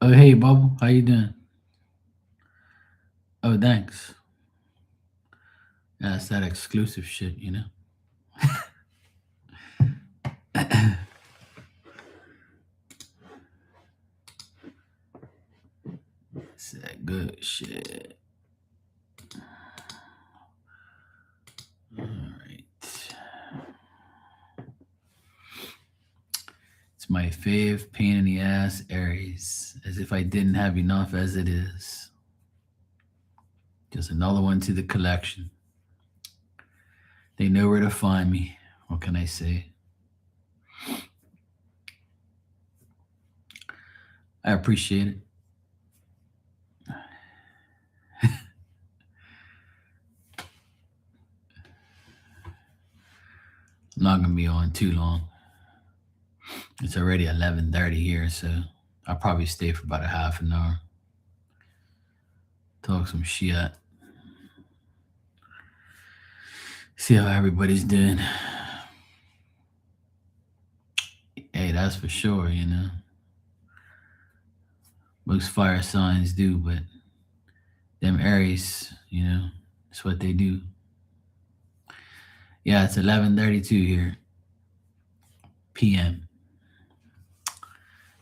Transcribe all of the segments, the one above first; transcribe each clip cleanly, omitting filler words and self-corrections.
Oh, hey, Bubble. How you doing? Oh, thanks. That's that exclusive shit, you know? It's that good shit. All right. It's my fave pain in the ass Aries. As if I didn't have enough as it is. Just another one to the collection. They know where to find me. What can I say? I appreciate it. I'm not gonna be on too long. It's already 11:30 here, so I'll probably stay for about a half an hour. Talk some shit. See how everybody's doing. Hey, that's for sure, you know. Most fire signs do, but them Aries, you know, it's what they do. Yeah, it's 11:32 here, p.m.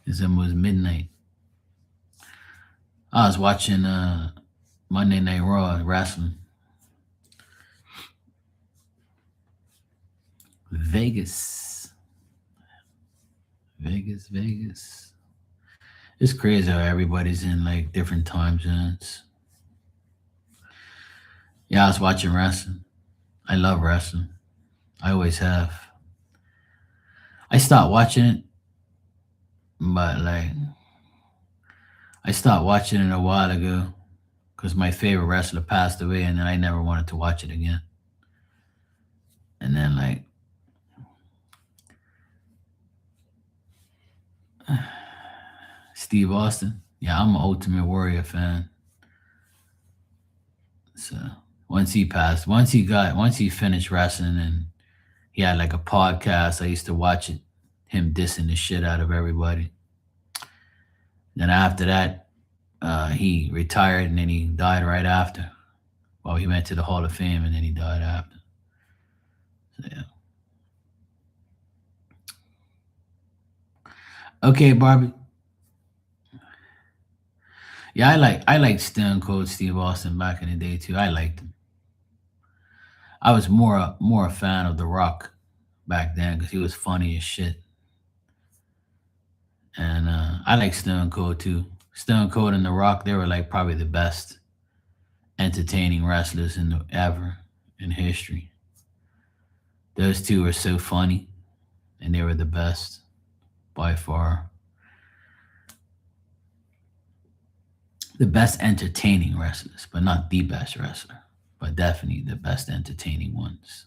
It's almost midnight. I was watching Monday Night Raw wrestling. Vegas, Vegas, Vegas. It's crazy how everybody's in like different time zones. Yeah, I was watching wrestling. I love wrestling. I always have. I stopped watching it, but like I stopped watching it a while ago because my favorite wrestler passed away, and then I never wanted to watch it again. And then like Steve Austin, yeah, I'm an Ultimate Warrior fan. So once he finished wrestling and he had like a podcast, I used to watch it, him dissing the shit out of everybody. Then after that, he retired and then he died right after. Well, he went to the Hall of Fame and then he died after. So yeah. Okay, Barbie. Yeah, I like Stone Cold Steve Austin back in the day too. I liked him. I was more a fan of The Rock back then because he was funny as shit. And I like Stone Cold too. Stone Cold and The Rock, they were like probably the best entertaining wrestlers ever in history. Those two were so funny, and they were the best by far. The best entertaining wrestlers, but not the best wrestler, but definitely the best entertaining ones.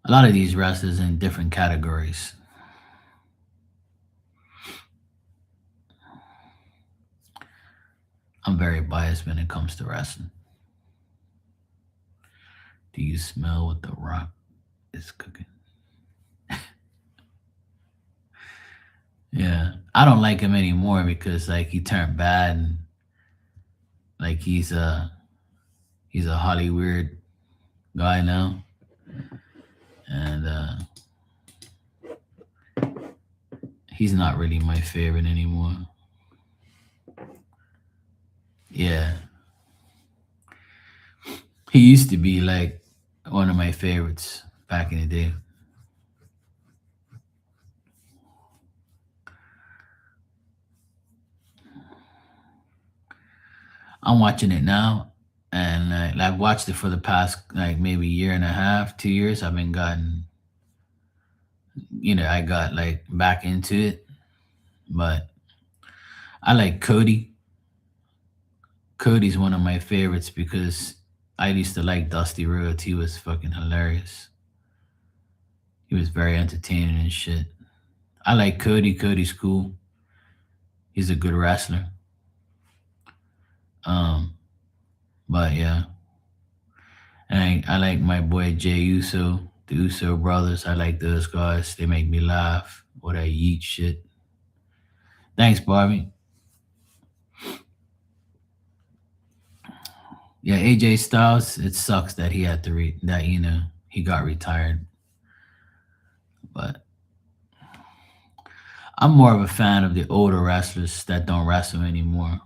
A lot of these wrestlers in different categories. I'm very biased when it comes to wrestling. Do you smell what The Rock is cooking? Yeah, I don't like him anymore because like he turned bad and like he's a Hollywood guy now, and he's not really my favorite anymore. Yeah, he used to be like one of my favorites back in the day. I'm watching it now, and I've watched it for the past like maybe year and a half, 2 years. I've been gotten, I got like back into it, but I like Cody. Cody's one of my favorites because I used to like Dusty Rhodes. He was fucking hilarious. He was very entertaining and shit. I like Cody. Cody's cool. He's a good wrestler. Um, but yeah, and I like my boy Jay Uso, the Uso brothers. I like those guys. They make me laugh. Or that yeet shit. Thanks, Barbie. Yeah, AJ Styles. It sucks that he had to that he got retired. But I'm more of a fan of the older wrestlers that don't wrestle anymore.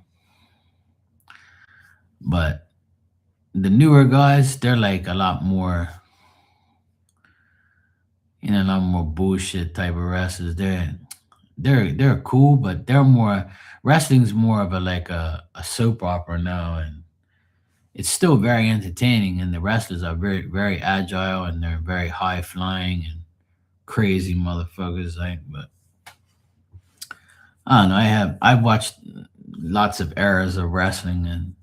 But the newer guys, they're like a lot more, a lot more bullshit type of wrestlers. They're cool, but they're more wrestling's more of a like a soap opera now, and it's still very entertaining. And the wrestlers are very agile, and they're very high flying and crazy motherfuckers. Like, but I don't know. I've watched lots of eras of wrestling, and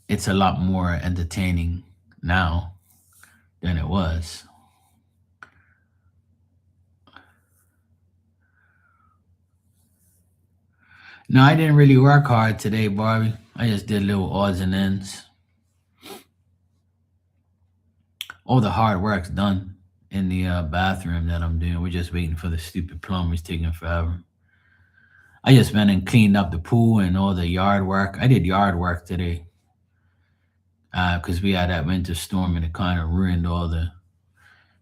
it's a lot more entertaining now than it was. No, I didn't really work hard today, Barbie. I just did little odds and ends. All the hard work's done in the bathroom that I'm doing. We're just waiting for the stupid plumbers taking forever. I just went and cleaned up the pool and all the yard work. I did yard work today because we had that winter storm and it kind of ruined all the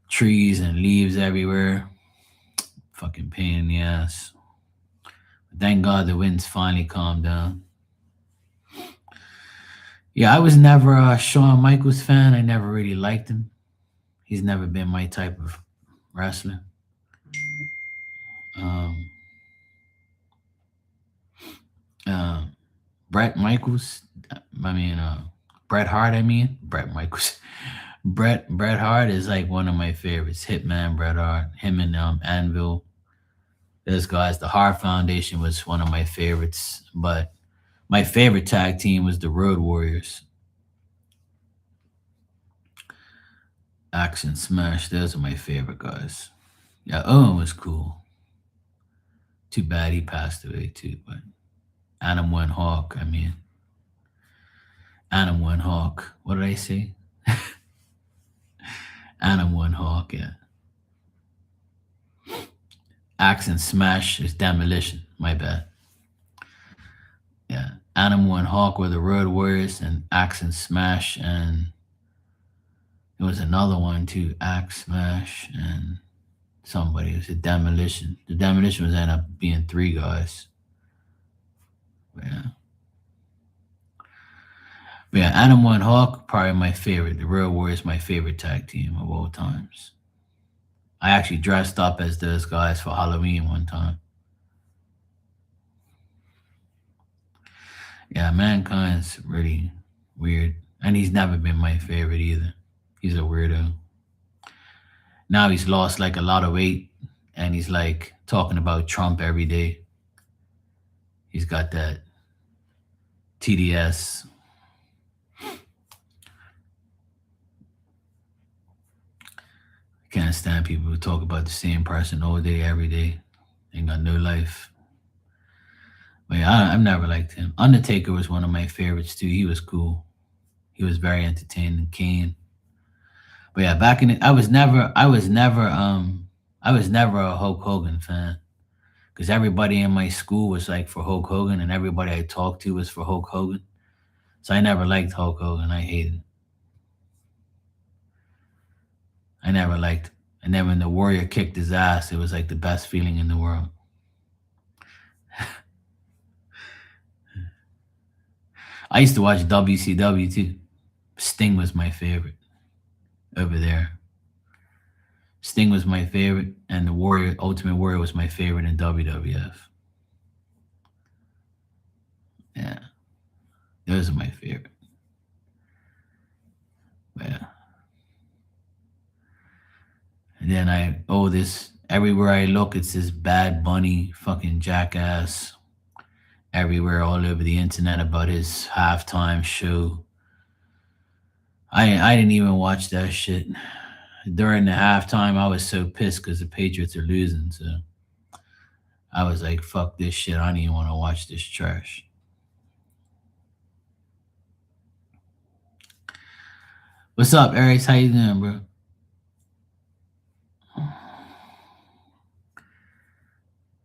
trees and leaves everywhere. Fucking pain in the ass. Thank God the winds finally calmed down. Yeah, I was never a Shawn Michaels fan. I never really liked him. He's never been my type of wrestler. Um, uh, Brett Michaels. I mean, Bret Hart. I mean, Brett Michaels. Bret Hart is like one of my favorites. Hitman Bret Hart. Him and Anvil. Those guys. The Hart Foundation was one of my favorites. But my favorite tag team was the Road Warriors. Action Smash. Those are my favorite guys. Yeah, Owen was cool. Too bad he passed away too. But Adam One Hawk. I mean, Adam One Hawk. What did I say? Adam One Hawk. Yeah. Axe and Smash is Demolition. My bad. Yeah. Adam One Hawk were the Road Warriors, and Axe and Smash, and there was another one too. Axe Smash and somebody. It was a Demolition. The Demolition was end up being three guys. But yeah. But yeah, Adam One Hawk, probably my favorite. The Road Warriors, my favorite tag team of all times. I actually dressed up as those guys for Halloween one time. Yeah, Mankind's really weird. And he's never been my favorite either. He's a weirdo. Now he's lost like a lot of weight and he's like talking about Trump every day. He's got that TDS. Can't stand people who talk about the same person all day, every day. Ain't got no life. But yeah, I've never liked him. Undertaker was one of my favorites too. He was cool. He was very entertaining. Kane. But yeah, back in it, I was never a Hulk Hogan fan because everybody in my school was like for Hulk Hogan, and everybody I talked to was for Hulk Hogan. So I never liked Hulk Hogan. I hated him. I never liked him. And then when the Warrior kicked his ass, it was like the best feeling in the world. I used to watch WCW too. Sting was my favorite over there. Sting was my favorite, and the Warrior, Ultimate Warrior, was my favorite in WWF. Yeah, those are my favorite. But yeah. And then this everywhere I look, it's this Bad Bunny fucking jackass everywhere, all over the internet about his halftime show. I didn't even watch that shit. During the halftime, I was so pissed because the Patriots are losing. So I was like, fuck this shit. I don't even want to watch this trash. What's up, Aries? How you doing, bro?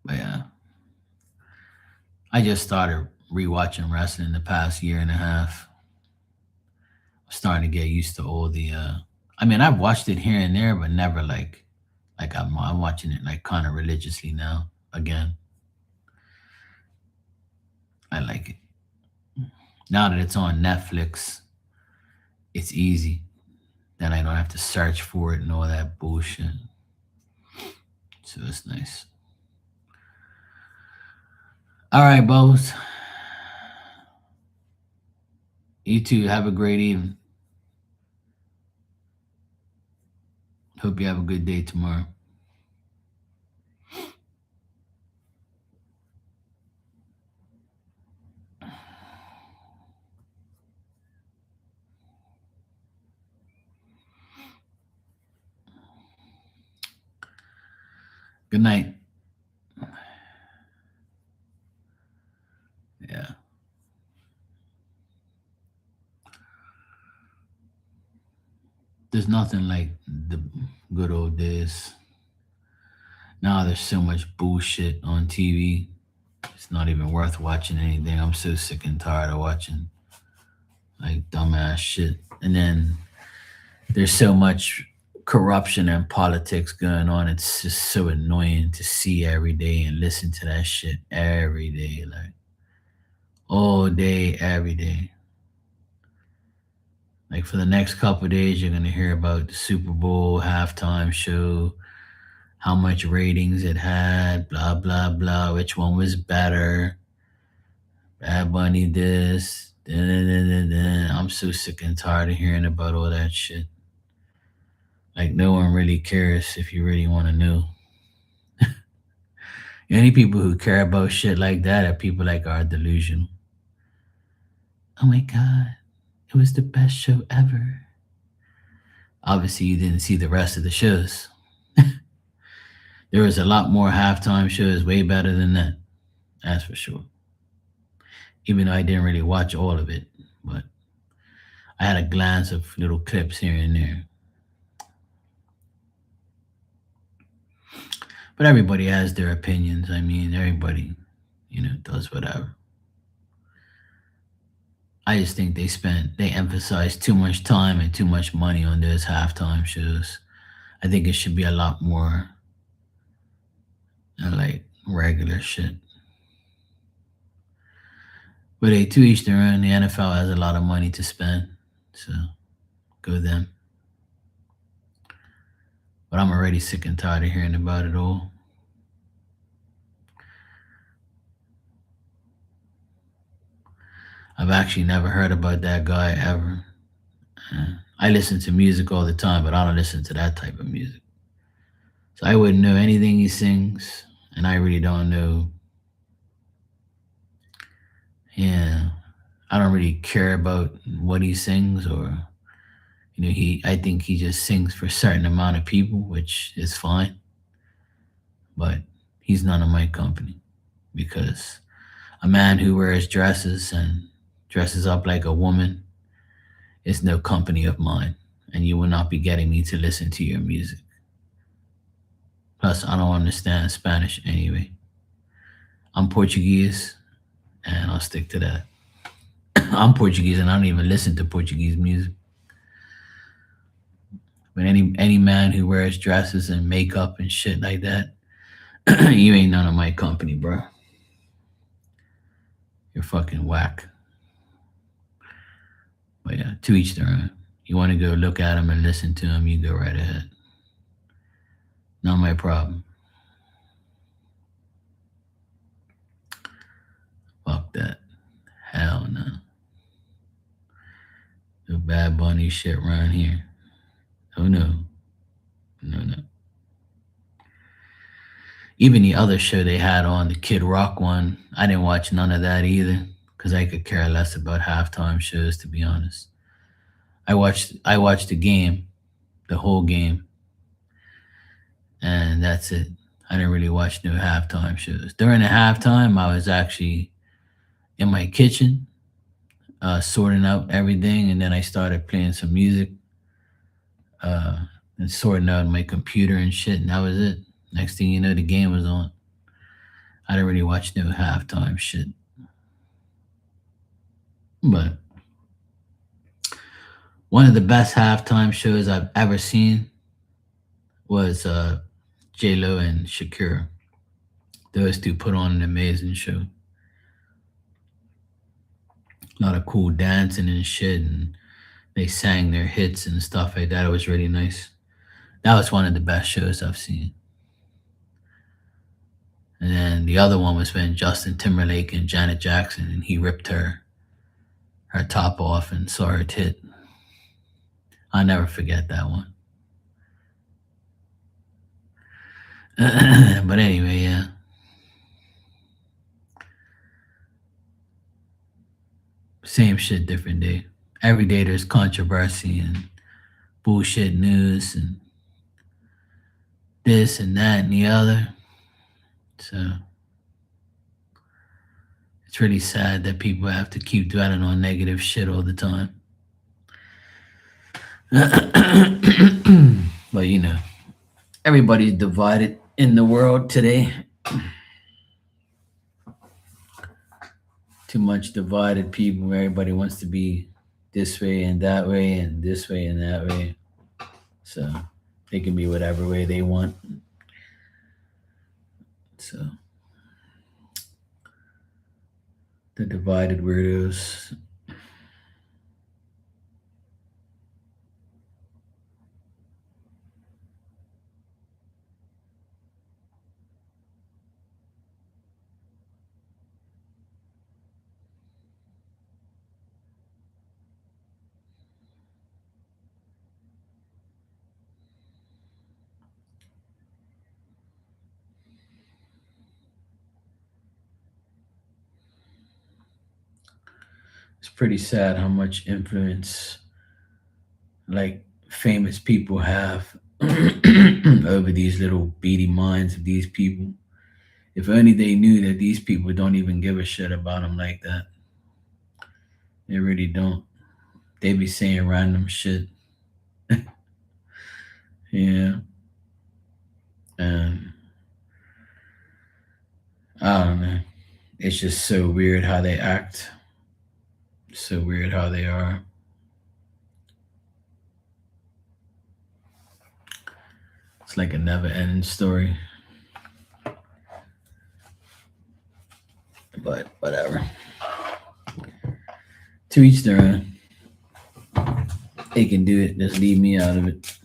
But yeah, I just started rewatching wrestling the past year and a half. I'm starting to get used to all the. I mean, I've watched it here and there, but never like I'm watching it like kind of religiously now. Again, I like it now that it's on Netflix. It's easy. Then I don't have to search for it and all that bullshit. So it's nice. All right, Bubbles. You too. Have a great evening. Hope you have a good day tomorrow. Good night. Yeah. There's nothing like the good old days. Now there's so much bullshit on TV. It's not even worth watching anything. I'm so sick and tired of watching like dumbass shit. And then there's so much corruption and politics going on. It's just so annoying to see every day and listen to that shit every day, like all day, every day. Like for the next couple of days, you're gonna hear about the Super Bowl halftime show, how much ratings it had, blah blah blah, which one was better. Bad Bunny this. Da, da, da, da, da. I'm so sick and tired of hearing about all that shit. Like no one really cares if you really want to know. The only people who care about shit like that are people like are delusional. Oh my god, it was the best show ever. Obviously, you didn't see the rest of the shows. There was a lot more halftime shows way better than that. That's for sure. Even though I didn't really watch all of it, but I had a glance of little clips here and there. But everybody has their opinions. I mean, everybody, does whatever. I just think they emphasize too much time and too much money on those halftime shows. I think it should be a lot more like regular shit. But hey, to each their own. The NFL has a lot of money to spend, so go them. But I'm already sick and tired of hearing about it all. I've actually never heard about that guy ever. I listen to music all the time, but I don't listen to that type of music. So I wouldn't know anything he sings, and I really don't know. Yeah, I don't really care about what he sings, or he. I think he just sings for a certain amount of people, which is fine. But he's none of my company because a man who wears dresses and dresses up like a woman is no company of mine, and you will not be getting me to listen to your music. Plus, I don't understand Spanish anyway. I'm Portuguese, and I'll stick to that. I'm Portuguese, and I don't even listen to Portuguese music. But any man who wears dresses and makeup and shit like that, you ain't none of my company, bro. You're fucking whack. But yeah, to each their own. You want to go look at him and listen to him, you go right ahead. Not my problem. Fuck that. Hell no. No Bad Bunny shit around here. Oh no. No, no. Even the other show they had on, the Kid Rock one, I didn't watch none of that either because I could care less about halftime shows, to be honest. I watched the game, the whole game, and that's it. I didn't really watch no halftime shows. During the halftime, I was actually in my kitchen, sorting out everything, and then I started playing some music, uh, and sorting out my computer and shit, and that was it. Next thing you know, the game was on. I didn't really watch no halftime shit. But one of the best halftime shows I've ever seen was J Lo and Shakira. Those two put on an amazing show. A lot of cool dancing and shit, and they sang their hits and stuff like that. It was really nice. That was one of the best shows I've seen. And then the other one was when Justin Timberlake and Janet Jackson, and he ripped her top off and saw her tit. I'll never forget that one. But anyway, yeah. Same shit, different day. Every day there's controversy and bullshit news and this and that and the other. So it's really sad that people have to keep dwelling on negative shit all the time. But everybody's divided in the world today. Too much divided people. Everybody wants to be this way and that way and this way and that way. So they can be whatever way they want. So the divided weirdos. It's pretty sad how much influence like famous people have over these little beady minds of these people. If only they knew that these people don't even give a shit about them like that. They really don't. They be saying random shit. Yeah. And I don't know. It's just so weird how they act. So weird how they are. It's like a never ending story. But whatever. To each their own. They can do it. Just leave me out of it.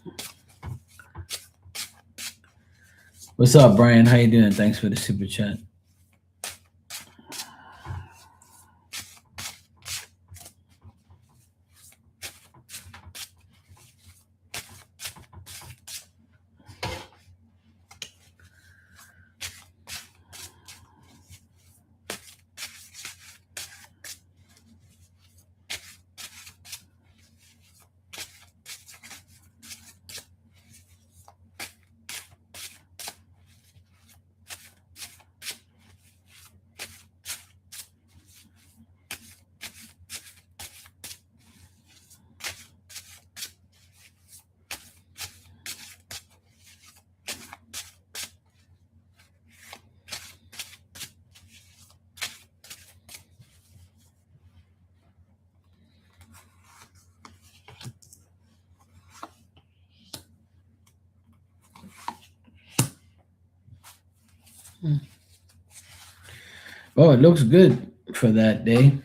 What's up, Brian? How you doing? Thanks for the super chat. Oh, it looks good for that day.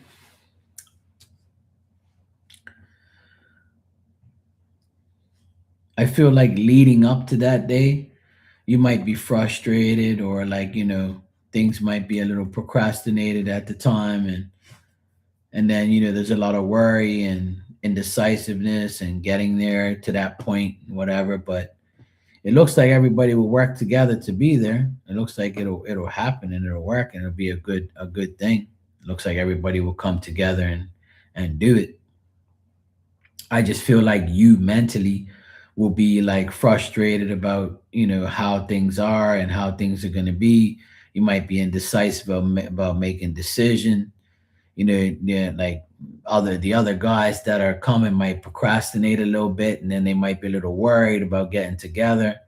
I feel like leading up to that day, you might be frustrated or like, things might be a little procrastinated at the time and then, there's a lot of worry and indecisiveness and getting there to that point, whatever, but it looks like everybody will work together to be there. It looks like it'll happen and it'll work and it'll be a good thing. It looks like everybody will come together and do it. I just feel like you mentally will be like frustrated about how things are and how things are going to be. You might be indecisive about making decision. Yeah, like the other guys that are coming might procrastinate a little bit, and then they might be a little worried about getting together.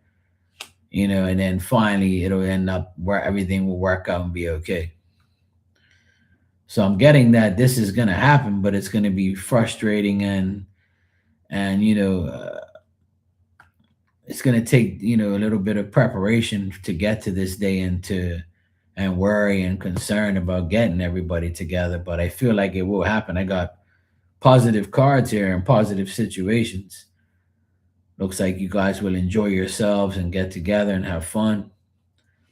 and then finally it'll end up where everything will work out and be okay. So I'm getting that this is going to happen, but it's going to be frustrating, and it's going to take a little bit of preparation to get to this day, and worry and concern about getting everybody together. But I feel like it will happen. I got positive cards here and positive situations. Looks like you guys will enjoy yourselves and get together and have fun.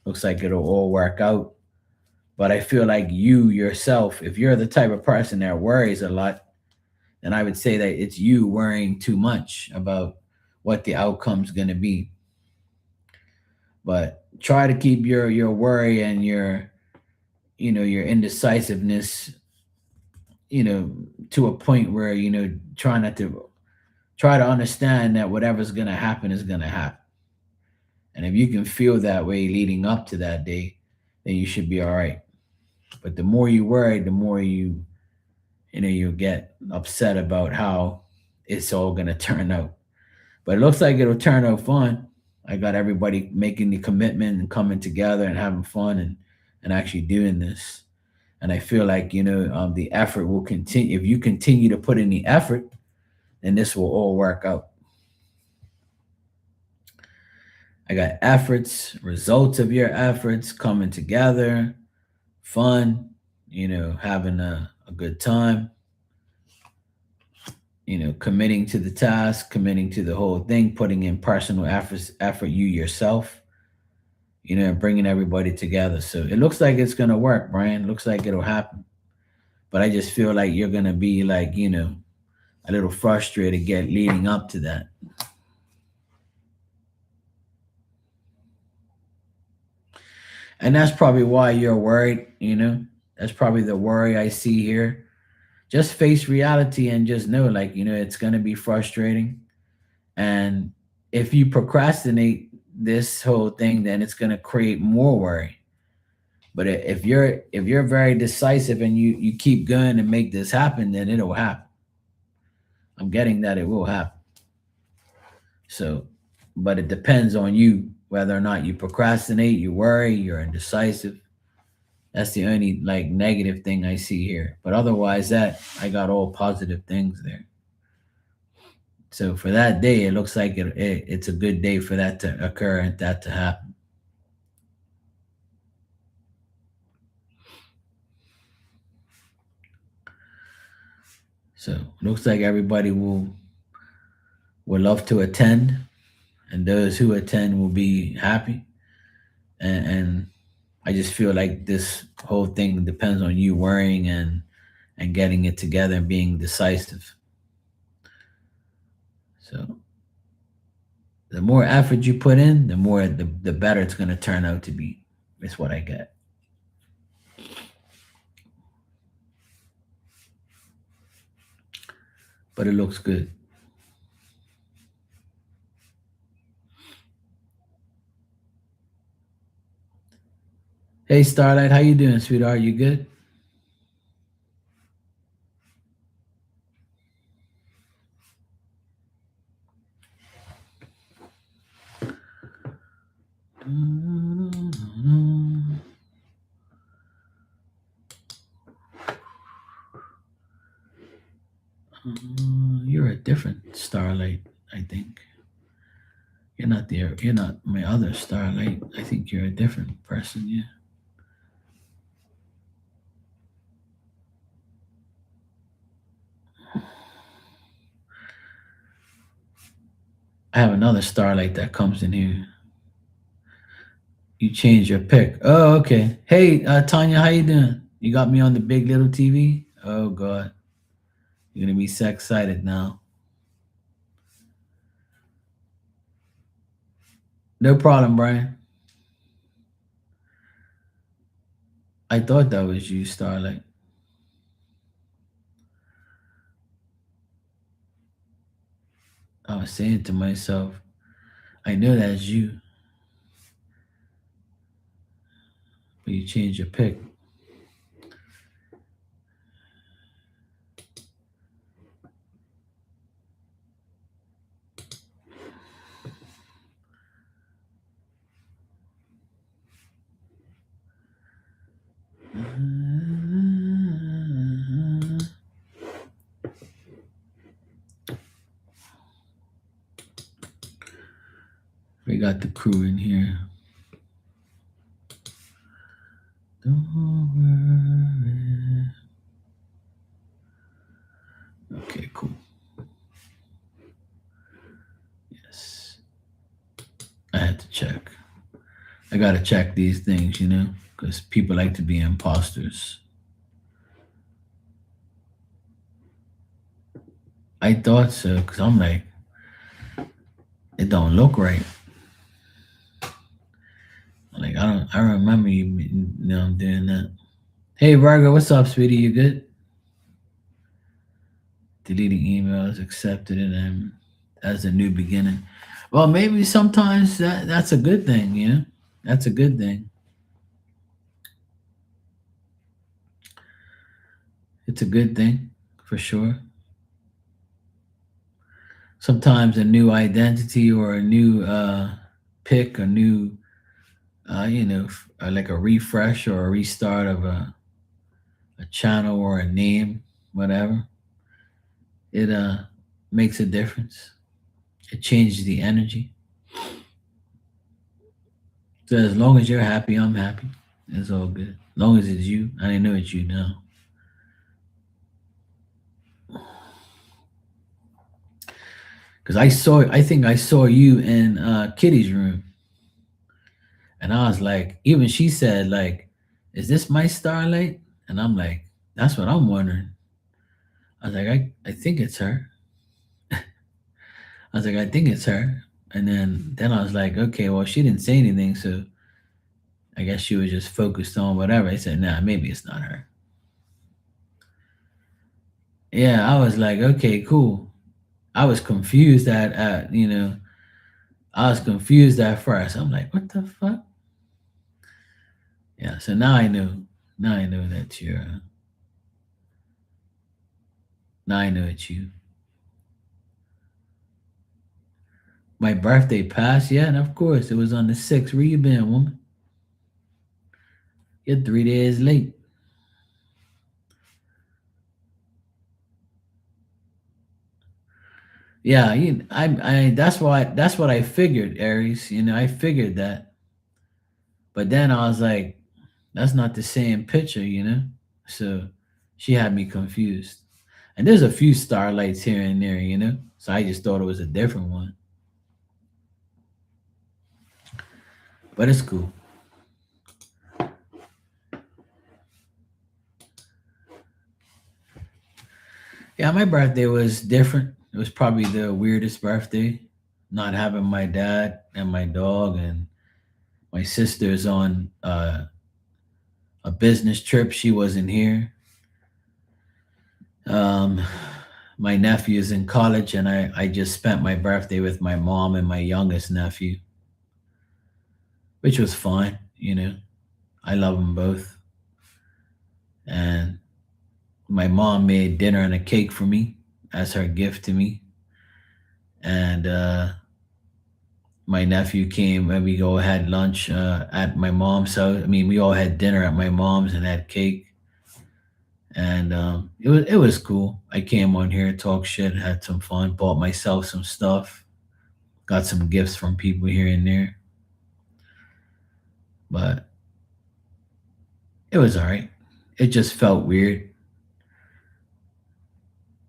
Looks like it'll all work out. But I feel like you yourself, if you're the type of person that worries a lot, then I would say that it's you worrying too much about what the outcome's going to be. But try to keep your worry and your indecisiveness, to a point where try not to try to understand that whatever's going to happen is going to happen. And if you can feel that way leading up to that day, then you should be all right. But the more you worry, the more you get upset about how it's all going to turn out. But it looks like it'll turn out fun. I got everybody making the commitment and coming together and having fun, and actually doing this. And I feel like the effort will continue. If you continue to put in the effort, then this will all work out. I got efforts, results of your efforts coming together, fun, having a good time, committing to the task, committing to the whole thing, putting in personal effort you yourself, and bringing everybody together. So it looks like it's going to work, Brian. Looks like it'll happen. But I just feel like you're going to be like, a little frustrated get leading up to that. And that's probably why you're worried. That's probably the worry I see here. Just face reality and just know, like, it's going to be frustrating. And if you procrastinate this whole thing, then it's going to create more worry. But if you're very decisive and you keep going and make this happen, then it'll happen. I'm getting that it will happen. So, but it depends on you whether or not you procrastinate, you worry, you're indecisive. That's the only like negative thing I see here. But otherwise, that I got all positive things there. So for that day, it looks like it's a good day for that to occur and that to happen. So looks like everybody will love to attend, and those who attend will be happy. And I just feel like this whole thing depends on you worrying and getting it together and being decisive. So the more effort you put in, the better it's going to turn out to be. Is what I get. But it looks good. Hey Starlight, how you doing, sweetheart? You good? You're a different Starlight, I think. You're not my other Starlight. I think you're a different person, yeah. I have another Starlight that comes in here. You change your pick. Oh, okay. Hey, Tanya, how you doing? You got me on the big little TV? Oh God. You're gonna be so excited now. No problem, Brian. I thought that was you, Starlight. I was saying to myself, I know that's you, but you changed your pick. We got the crew in here. Don't worry. Okay, cool. Yes. I had to check. I gotta check these things, because people like to be imposters. I thought so, because I'm like, it don't look right. Like I don't remember you doing that. Hey Virgo, what's up, sweetie? You good? Deleting emails, accepted it, and as a new beginning. Well, maybe sometimes that's a good thing. That's a good thing. It's a good thing for sure. Sometimes a new identity or a new pick, a new like a refresh or a restart of a channel or a name, whatever. It makes a difference. It changes the energy. So as long as you're happy, I'm happy. It's all good. As long as it's you, I know it's you now. Because I think I saw you in Kitty's room, and I was like, even she said like, "Is this my starlight?" And I'm like, "That's what I'm wondering." I was like, I think it's her. I was like, I think it's her. And then I was like, okay, well, she didn't say anything, so I guess she was just focused on whatever. I said, nah, maybe it's not her. Yeah, I was like, okay, cool. I was confused I was confused at first. I'm like, what the fuck? Yeah, so now I know. Now I know that now I know it's you. My birthday passed, yeah, and of course it was on the 6th. Where you been, woman? You're 3 days late. Yeah, that's what I figured, Aries. I figured that. But then I was like, that's not the same picture. So she had me confused. And there's a few starlights here and there. So I just thought it was a different one. But it's cool. Yeah, my birthday was different. It was probably the weirdest birthday. Not having my dad and my dog and my sister's on a business trip. She wasn't here. Um, my nephew is in college, and I just spent my birthday with my mom and my youngest nephew, which was fun. I love them both. And my mom made dinner and a cake for me as her gift to me. And my nephew came and we all had lunch at my mom's house. I mean, we all had dinner at my mom's and had cake. And it was cool. I came on here, talked shit, had some fun, bought myself some stuff, got some gifts from people here and there. But it was all right. It just felt weird.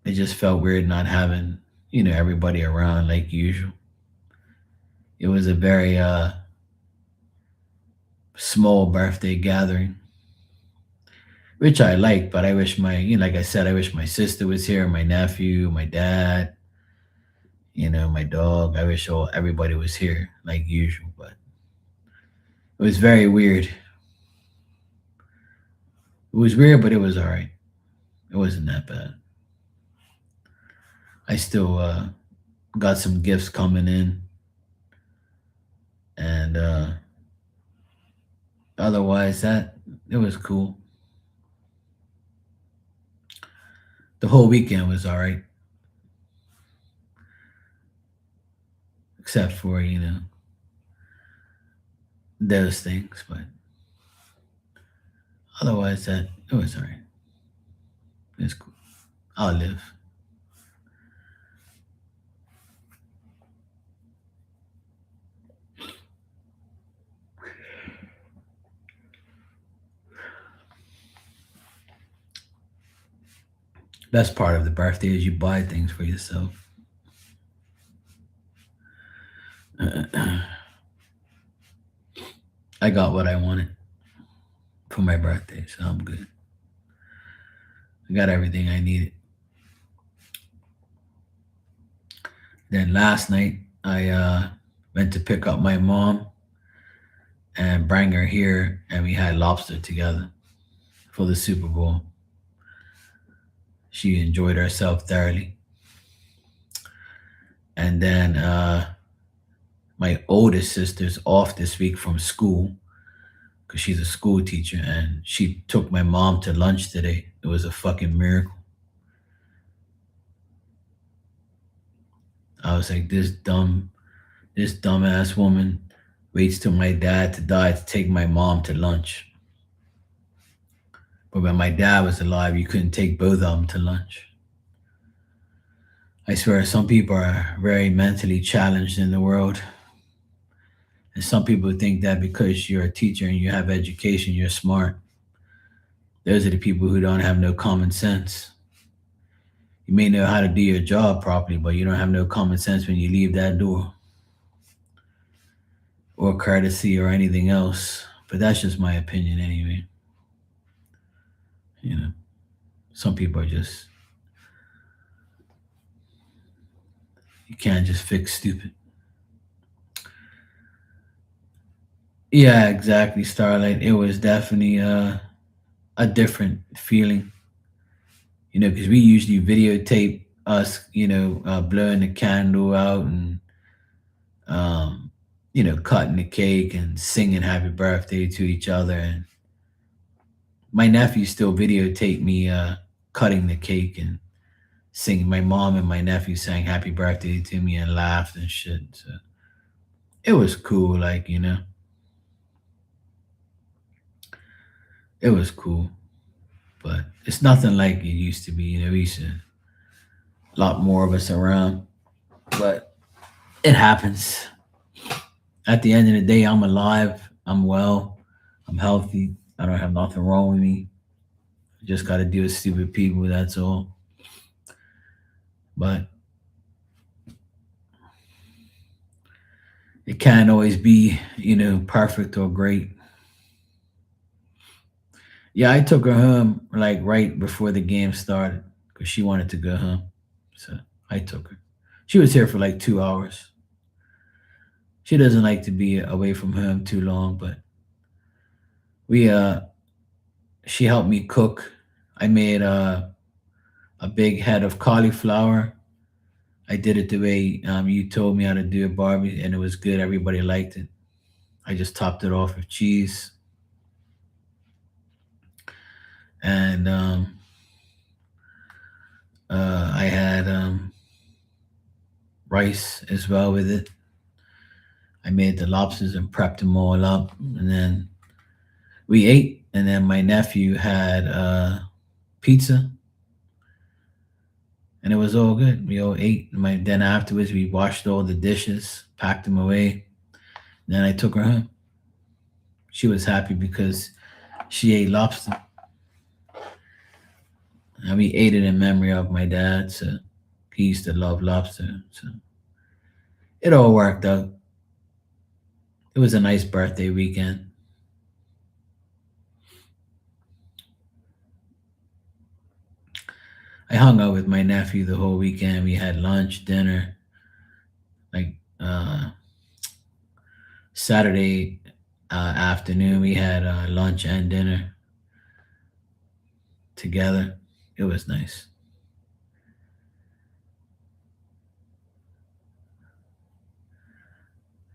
It just felt weird not having, everybody around like usual. It was a very small birthday gathering, which I liked, but I wish like I said, I wish my sister was here, my nephew, my dad, my dog. I wish everybody was here like usual, but it was very weird. It was weird, but it was all right. It wasn't that bad. I still got some gifts coming in, and otherwise, that it was cool. The whole weekend was all right, except for those things. But otherwise, that it was all right. It's cool. I'll live. Best part of the birthday is you buy things for yourself. I got what I wanted for my birthday, so I'm good. I got everything I needed. Then last night, I went to pick up my mom and bring her here, and we had lobster together for the Super Bowl. She enjoyed herself thoroughly. And then my oldest sister's off this week from school because she's a school teacher, and she took my mom to lunch today. It was a fucking miracle. I was like, this dumbass woman waits till my dad to die to take my mom to lunch. But when my dad was alive, you couldn't take both of them to lunch. I swear, some people are very mentally challenged in the world. And some people think that because you're a teacher and you have education, you're smart. Those are the people who don't have no common sense. You may know how to do your job properly, but you don't have no common sense when you leave that door, or courtesy or anything else. But that's just my opinion anyway. You know, some people are just, you can't just fix stupid. Yeah, exactly, Starlight. It was definitely a different feeling, because we usually videotape us, blowing the candle out and, um, cutting the cake and singing happy birthday to each other. And my nephew still videotaped me cutting the cake and singing. My mom and my nephew sang happy birthday to me and laughed and shit. So it was cool, like, it was cool. But it's nothing like it used to be. We used to a lot more of us around. But it happens. At the end of the day, I'm alive. I'm well. I'm healthy. I don't have nothing wrong with me. I just got to deal with stupid people. That's all. But it can't always be, perfect or great. Yeah, I took her home like right before the game started because she wanted to go home. So I took her. She was here for like 2 hours. She doesn't like to be away from home too long, but we she helped me cook. I made a big head of cauliflower. I did it the way you told me how to do it, Barbie, and it was good. Everybody liked it. I just topped it off with cheese, and I had rice as well with it. I made the lobsters and prepped them all up, and then we ate. And then my nephew had pizza, and it was all good. We all ate. Then afterwards, we washed all the dishes, packed them away. Then I took her home. She was happy because she ate lobster, and we ate it in memory of my dad. So he used to love lobster. So it all worked out. It was a nice birthday weekend. I hung out with my nephew the whole weekend. We had lunch, dinner. Like Saturday afternoon, we had lunch and dinner together. It was nice.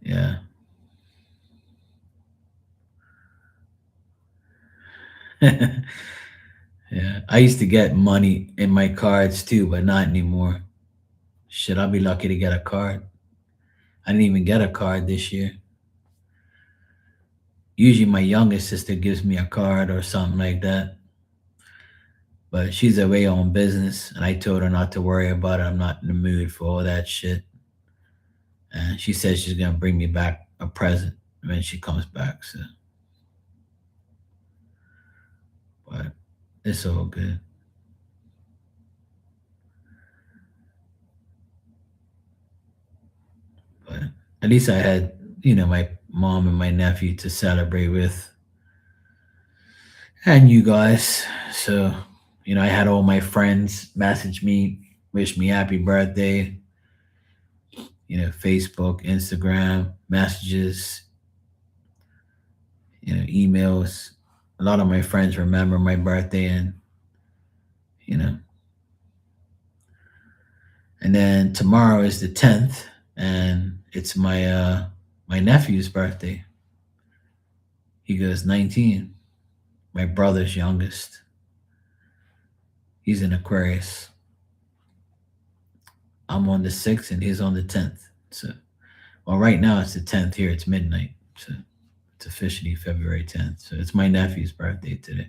Yeah. Yeah. I used to get money in my cards too, but not anymore. Shit, I'll be lucky to get a card. I didn't even get a card this year. Usually my youngest sister gives me a card or something like that. But she's away on business, and I told her not to worry about it. I'm not in the mood for all that shit. And she says she's gonna bring me back a present when she comes back. So, but it's all good. At least I had, my mom and my nephew to celebrate with, and you guys. So, I had all my friends message me, wish me happy birthday, Facebook, Instagram, messages, emails. A lot of my friends remember my birthday, and you know, and then tomorrow is the 10th, and it's my nephew's birthday. He goes 19. My brother's youngest. He's in Aquarius. I'm on the 6th and he's on the 10th. So, well, right now it's the 10th here. It's midnight. So it's officially February 10th. So it's my nephew's birthday today.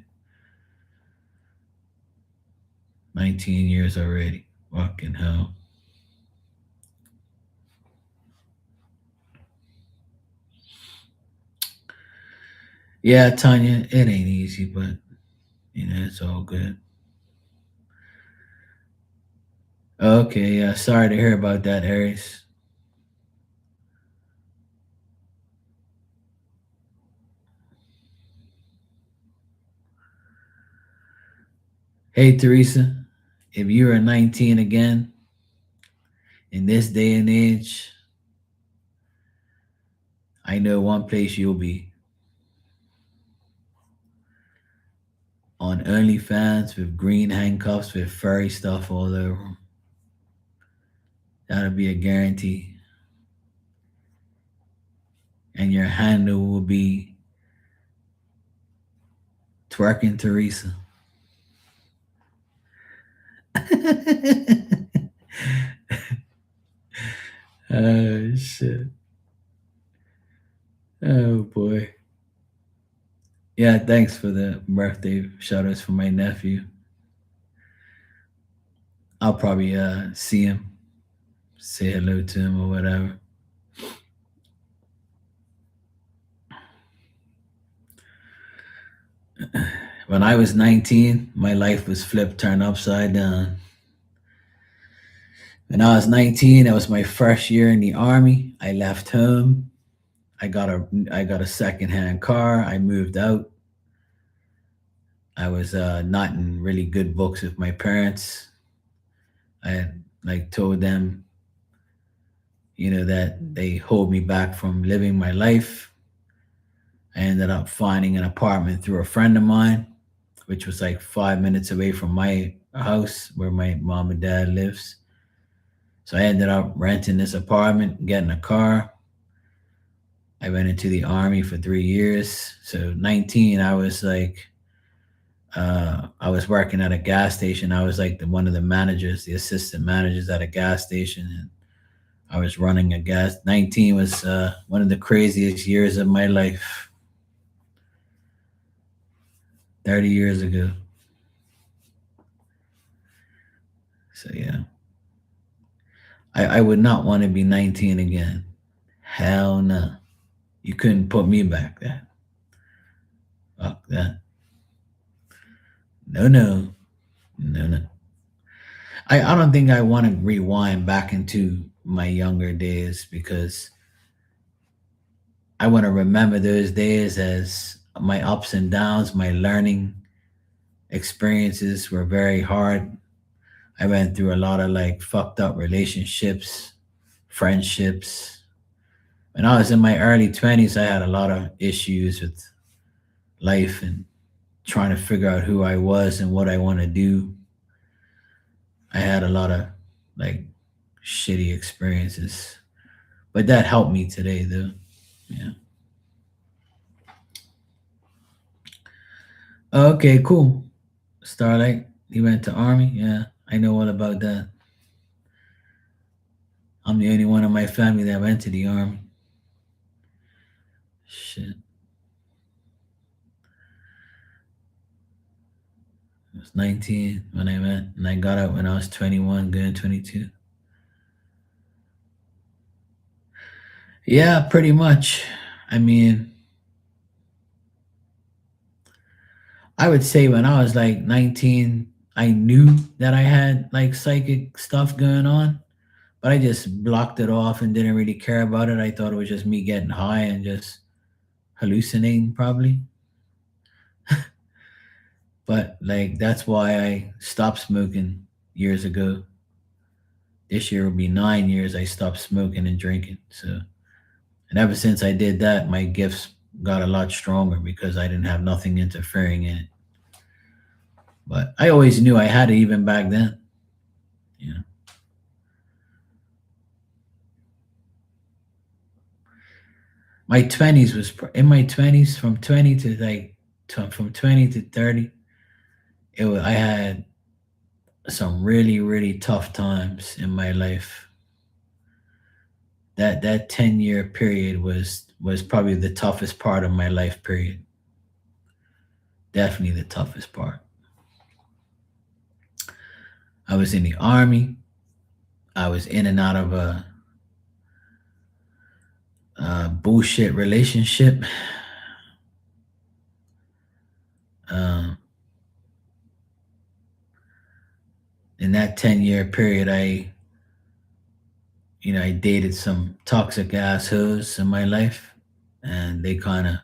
19 years already. Fucking hell. Yeah, Tanya, it ain't easy, but it's all good. Okay, yeah, sorry to hear about that, Aries. Hey, Teresa, if you were 19 again in this day and age, I know one place you'll be: on OnlyFans with green handcuffs with furry stuff all over 'em. That'll be a guarantee. And your handle will be Twerking Teresa. Oh, shit. Oh, boy. Yeah, thanks for the birthday shout outs for my nephew. I'll probably see him, say hello to him or whatever. When I was 19, my life was flipped, turned upside down. When I was 19, that was my first year in the army. I left home. I got a secondhand car. I moved out. I was not in really good books with my parents. I had like told them, that they hold me back from living my life. I ended up finding an apartment through a friend of mine, which was like 5 minutes away from my house where my mom and dad lives. So I ended up renting this apartment, getting a car. I went into the army for 3 years. So 19, I was working at a gas station. I was like one of the managers, the assistant managers at a gas station, and I was running a gas. 19 was one of the craziest years of my life. 30 years ago. So yeah, I would not want to be 19 again. Hell no. You couldn't put me back there. Fuck that. No, no, no, no. I don't think I want to rewind back into my younger days because I want to remember those days as my ups and downs, my learning experiences were very hard. I went through a lot of like fucked up relationships, friendships. When I was in my early 20s, I had a lot of issues with life and trying to figure out who I was and what I want to do. I had a lot of like shitty experiences, but that helped me today, though. Yeah. Okay, cool. Starlight, he went to army. Yeah, I know all about that. I'm the only one in my family that went to the army. Shit. I was 19 when I went, and I got out when I was 21, going 22. Yeah, pretty much. I mean, I would say when I was like 19, I knew that I had like psychic stuff going on, but I just blocked it off and didn't really care about it. I thought it was just me getting high and just hallucinating, probably. But like that's why I stopped smoking years ago. This year will be 9 years I stopped smoking and drinking. So, and ever since I did that, my gifts got a lot stronger because I didn't have nothing interfering in it. But I always knew I had it even back then. You know, my twenties was in my twenties from 20 to like from 20 to 30. I had some really really tough times in my life. That 10-year period was probably the toughest part of my life period. Definitely the toughest part. I was in the army. I was in and out of a bullshit relationship. Um, in that 10-year period, I dated some toxic assholes in my life, and they kind of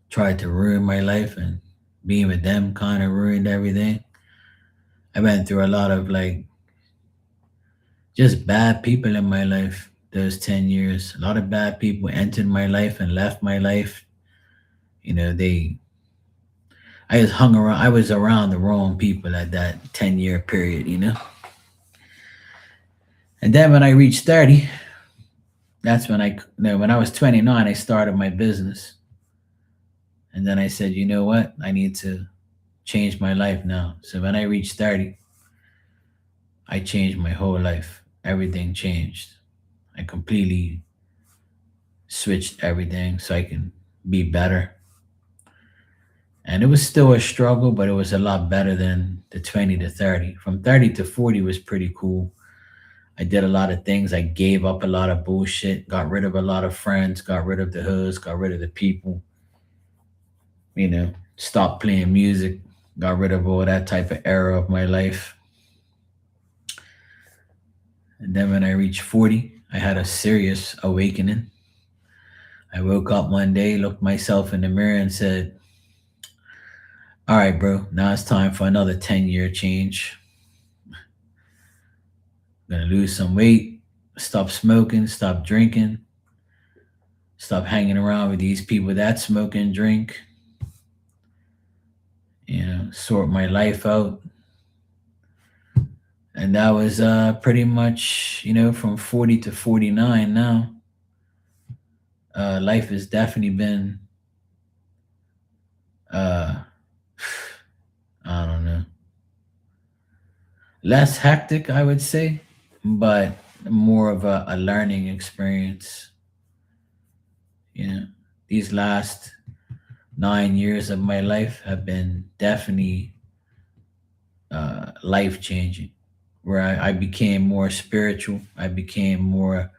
tried to ruin my life, and being with them kind of ruined everything. I went through a lot of like just bad people in my life those 10 years. A lot of bad people entered my life and left my life. You know, I was hung around, I was around the wrong people at that 10-year period. And then when I reached 30, that's when when I was 29, I started my business. And then I said, you know what? I need to change my life now. So when I reached 30, I changed my whole life. Everything changed. I completely switched everything so I can be better. And it was still a struggle, but it was a lot better than the 20 to 30. From 30 to 40 was pretty cool. I did a lot of things. I gave up a lot of bullshit, got rid of a lot of friends, got rid of the hoods, got rid of the people, stopped playing music, got rid of all that type of era of my life. And then when I reached 40, I had a serious awakening. I woke up one day, looked myself in the mirror, and said, all right, bro, now it's time for another 10-year change. I'm going to lose some weight, stop smoking, stop drinking, stop hanging around with these people that smoke and drink, sort my life out. And that was pretty much, from 40 to 49 now. Life has definitely been, uh, I don't know, less hectic, I would say, but more of a learning experience. You know, these last 9 years of my life have been definitely life changing, where I became more spiritual. I became more,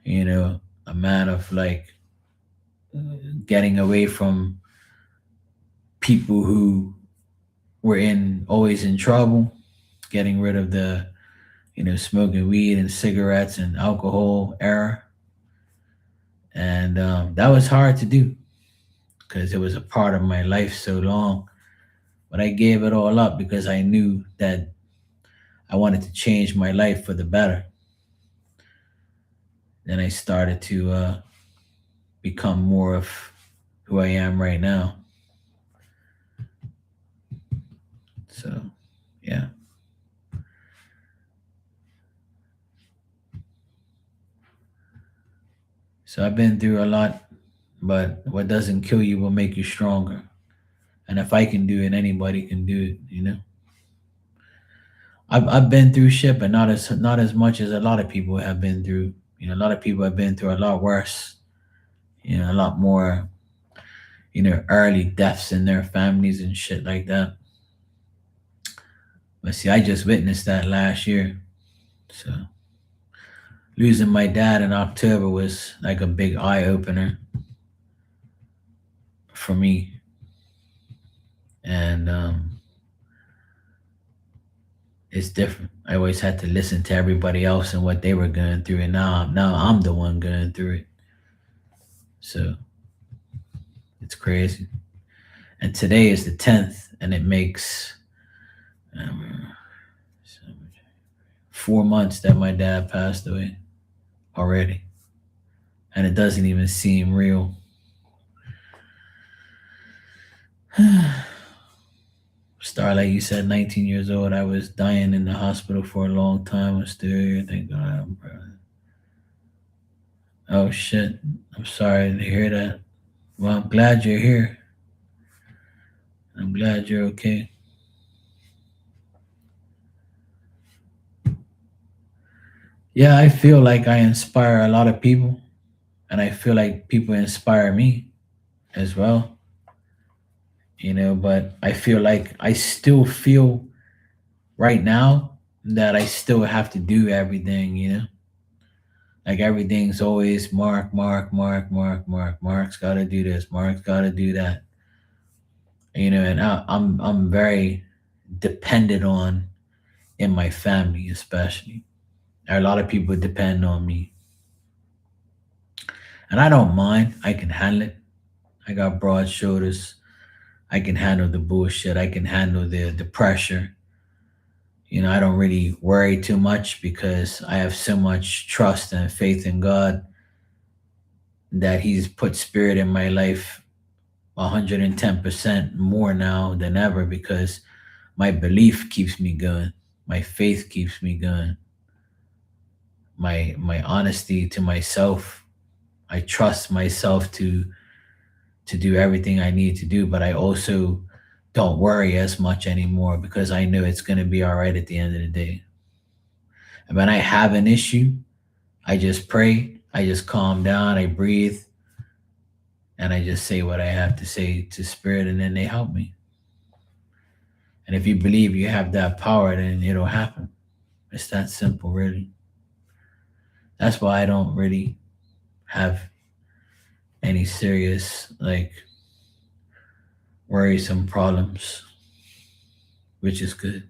a man of like getting away from people who were in always in trouble, getting rid of the, smoking weed and cigarettes and alcohol era. And that was hard to do because it was a part of my life so long. But I gave it all up because I knew that I wanted to change my life for the better. Then I started to become more of who I am right now. So, yeah. So I've been through a lot, but what doesn't kill you will make you stronger. And if I can do it, anybody can do it. I've been through shit, but not as much as a lot of people have been through. A lot of people have been through a lot worse. A lot more, early deaths in their families and shit like that. But see, I just witnessed that last year. So losing my dad in October was like a big eye opener for me. And it's different. I always had to listen to everybody else and what they were going through, and now I'm the one going through it. So it's crazy. And today is the 10th, and it makes um, 4 months that my dad passed away already, and it doesn't even seem real. Starlight, you said 19 years old. I was dying in the hospital for a long time. I'm still here. Thank God, bro. Oh shit. I'm sorry to hear that. Well, I'm glad you're here. I'm glad you're okay. Yeah, I feel like I inspire a lot of people, and I feel like people inspire me as well, but I feel like I still feel right now that I still have to do everything. Like everything's always Mark, Mark, Mark, Mark, Mark. Mark's got to do this. Mark's got to do that. And I'm very dependent on in my family, especially. A lot of people depend on me, and I don't mind. I can handle it. I got broad shoulders. I can handle the bullshit. I can handle the pressure. I don't really worry too much because I have so much trust and faith in God that He's put spirit in my life 110% more now than ever because my belief keeps me going. My faith keeps me going. My honesty to myself. I trust myself to do everything I need to do, but I also don't worry as much anymore because I know it's going to be all right at the end of the day. And when I have an issue, I just pray, I just calm down, I breathe, and I just say what I have to say to spirit, and then they help me. And if you believe you have that power, then it'll happen. It's that simple, really. That's why I don't really have any serious, like, worrisome problems, which is good.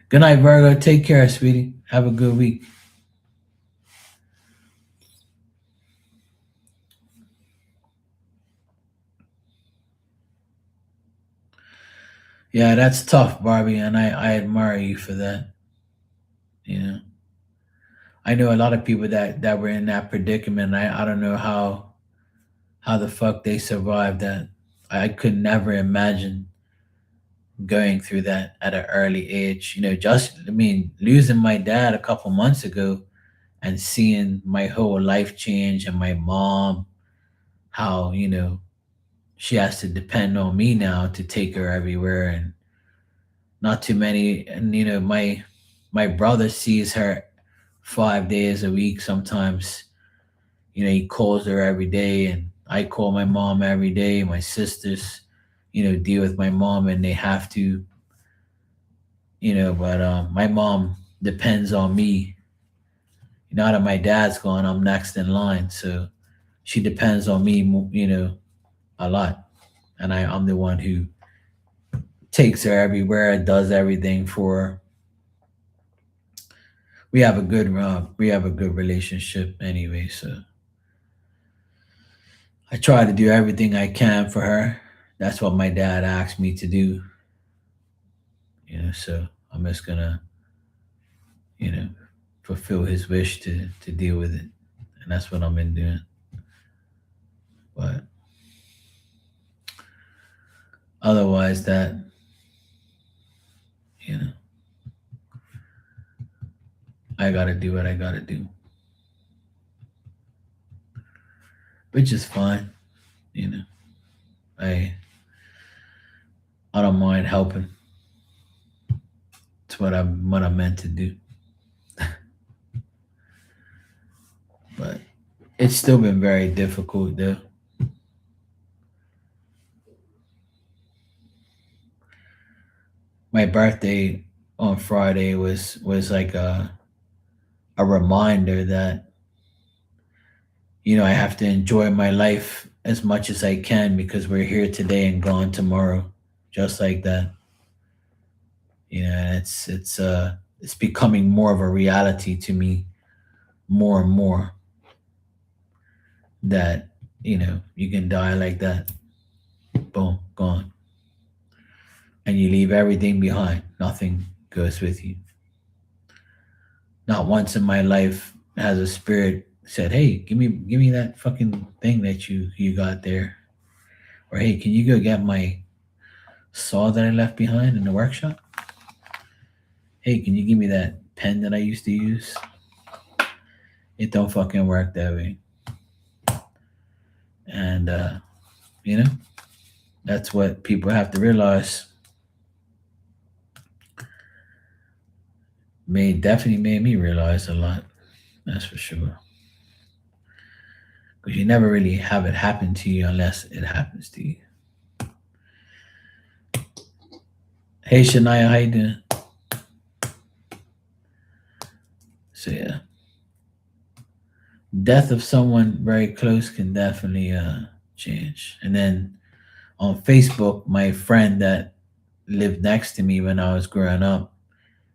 Good night, Virgo. Take care, sweetie. Have a good week. Yeah, that's tough, Barbie, and I admire you for that. You know, I know a lot of people that were in that predicament. I don't know how the fuck they survived that. I could never imagine going through that at an early age. Just I mean, losing my dad a couple months ago and seeing my whole life change, and my mom, how she has to depend on me now to take her everywhere, and not too many. And my brother sees her 5 days a week sometimes. He calls her every day, and I call my mom every day. My sisters deal with my mom, and they have to. But my mom depends on me. Now that my dad's gone, I'm next in line, so she depends on me, a lot, and I'm the one who takes her everywhere, does everything for her. We have a good relationship anyway, so I try to do everything I can for her. That's what my dad asked me to do. So I'm just gonna you know fulfill his wish to deal with it, and that's what I've been doing. But otherwise, that you know I gotta do what I gotta do, which is fine. you know I I don't mind helping. It's what I'm meant to do. But it's still been very difficult though. My birthday on Friday was like a reminder that I have to enjoy my life as much as I can because we're here today and gone tomorrow, just like that. And it's becoming more of a reality to me, more and more, that you can die like that, boom, gone, and you leave everything behind. Nothing goes with you. Not once in my life has a spirit said, "Hey, give me that fucking thing that you got there," or "Hey, can you go get my saw that I left behind in the workshop? Hey, can you give me that pen that I used to use?" It don't fucking work that way. And you know, that's what people have to realize. Definitely made me realize a lot. That's for sure. Because you never really have it happen to you unless it happens to you. Hey Shania, how you doing? So yeah, death of someone very close can definitely change. And then on Facebook, my friend that lived next to me when I was growing up,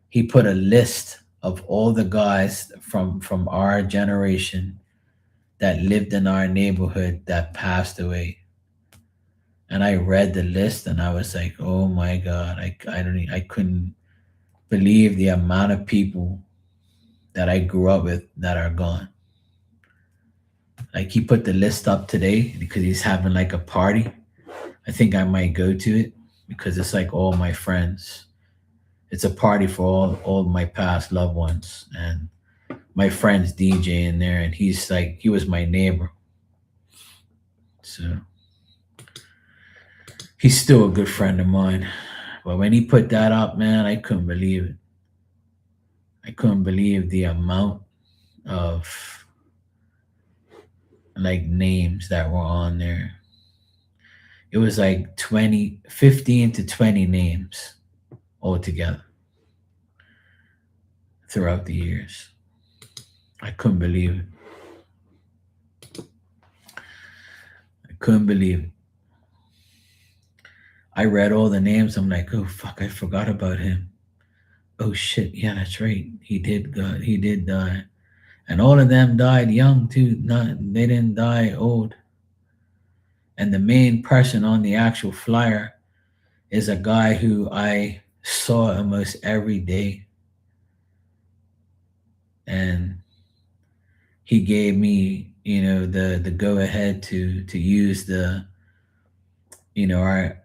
he put a list of all the guys from our generation that lived in our neighborhood that passed away. And I read the list and I was like, oh my god, I couldn't believe the amount of people that I grew up with that are gone. Like he put the list up today because he's having like a party. I think I might go to it because it's like all my friends. It's a party for all my past loved ones, and my friend's DJ in there, and he's like he was my neighbor, so he's still a good friend of mine. But when he put that up, man, I couldn't believe it. I couldn't believe the amount of like names that were on there. It was like 20, 15 to 20 names altogether throughout the years. I couldn't believe it. I couldn't believe it. I read all the names. I'm like, oh fuck, I forgot about him. Oh shit, yeah, that's right. He did die. And all of them died young too. Not they didn't die old. And the main person on the actual flyer is a guy who I saw almost every day. And he gave me, the go ahead to use the,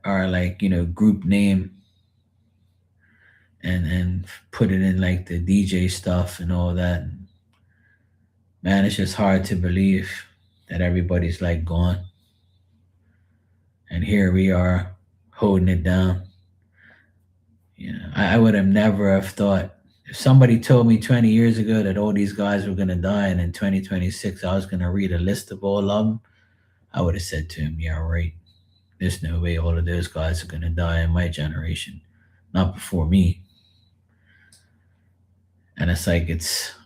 our like, group name, and put it in like the DJ stuff and all that. Man, it's just hard to believe that everybody's like gone. And here we are holding it down. I would have never have thought, if somebody told me 20 years ago that all these guys were gonna die, and in 2026 I was gonna read a list of all of them, I would have said to him, "Yeah, right. There's no way all of those guys are gonna die in my generation, not before me." And it's like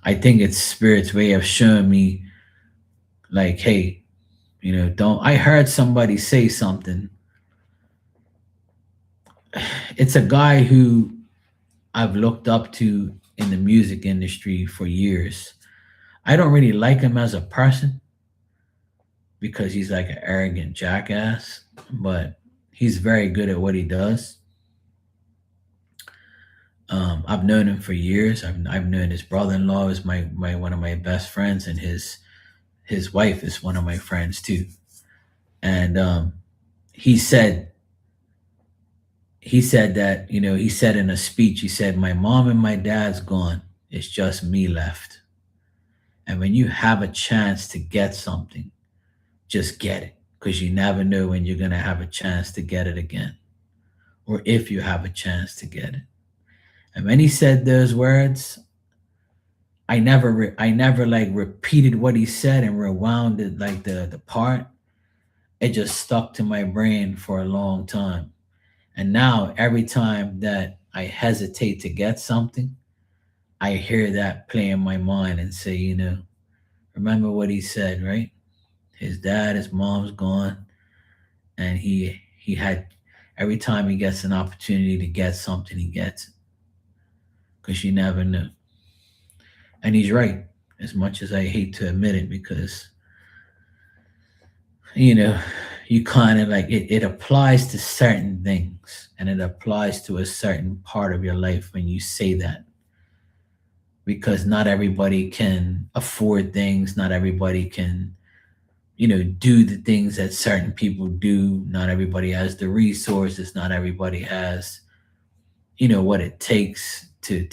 I think it's spirit's way of showing me, like, hey, don't. I heard somebody say something. It's a guy who I've looked up to in the music industry for years. I don't really like him as a person because he's like an arrogant jackass, but he's very good at what he does. I've known him for years. I've known his brother-in-law is my one of my best friends, and his wife is one of my friends too. And he said that, he said in a speech, he said, "My mom and my dad's gone. It's just me left." And when you have a chance to get something, just get it, because you never know when you're gonna have a chance to get it again, or if you have a chance to get it. And when he said those words, I never like repeated what he said and rewound it like the part. It just stuck to my brain for a long time. And now every time that I hesitate to get something, I hear that play in my mind and say, remember what he said, right? His dad, his mom's gone, and he had every time he gets an opportunity to get something, he gets it. because you never know. And he's right, as much as I hate to admit it, because you know, you kind of like it applies to certain things and it applies to a certain part of your life when you say that, because not everybody can afford things, not everybody can, do the things that certain people do, not everybody has the resources, not everybody has, what it takes to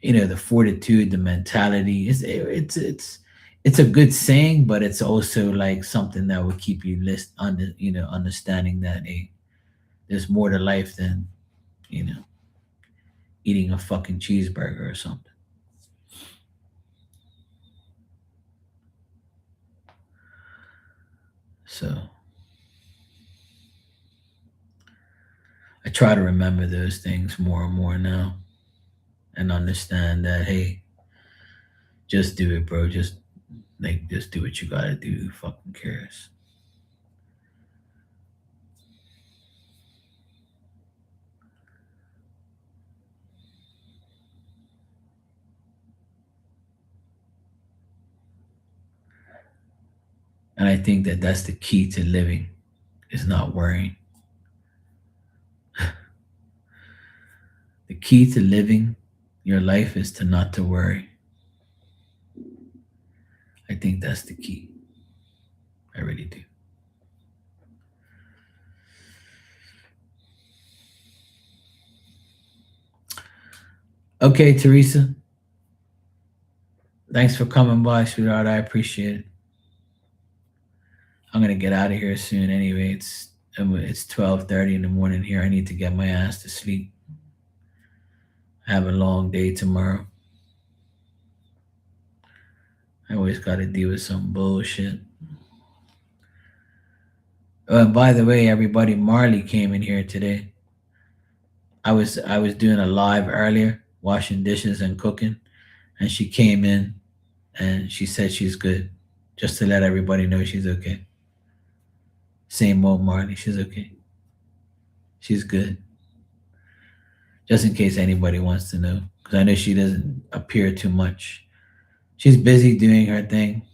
the fortitude, the mentality. It's a good saying, but it's also like something that will keep you understanding that, hey, there's more to life than you know eating a fucking cheeseburger or something. So I try to remember those things more and more now, and understand that, hey, just do it, bro. Just do what you gotta do. Who fucking cares? And I think that that's the key to living, is not worrying. The key to living your life is to not to worry. I think that's the key. I really do. Okay, Teresa. Thanks for coming by, sweetheart. I appreciate it. I'm gonna get out of here soon. Anyway, it's 12:30 in the morning here. I need to get my ass to sleep. I have a long day tomorrow. I always got to deal with some bullshit. By the way, everybody, Marley came in here today. I was doing a live earlier, washing dishes and cooking, and she came in and she said she's good, just to let everybody know she's okay. Same old Marley, she's okay. She's good. Just in case anybody wants to know, because I know she doesn't appear too much. She's busy doing her thing,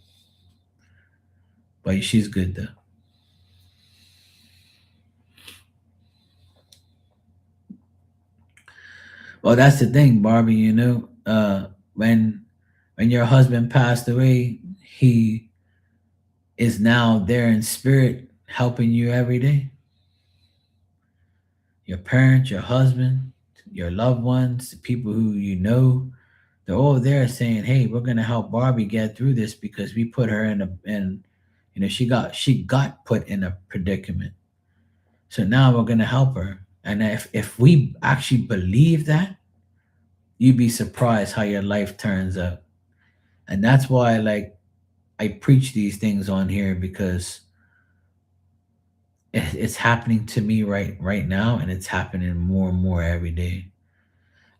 but she's good though. Well, that's the thing, Barbie. When your husband passed away, he is now there in spirit, helping you every day. Your parents, your husband, your loved ones, the people who you know, they're all there saying, "Hey, we're gonna help Barbie get through this because we put her she got put in a predicament. So now we're gonna help her." And if we actually believe that, you'd be surprised how your life turns out. And that's why, like, I preach these things on here, because it's happening to me right now, and it's happening more and more every day.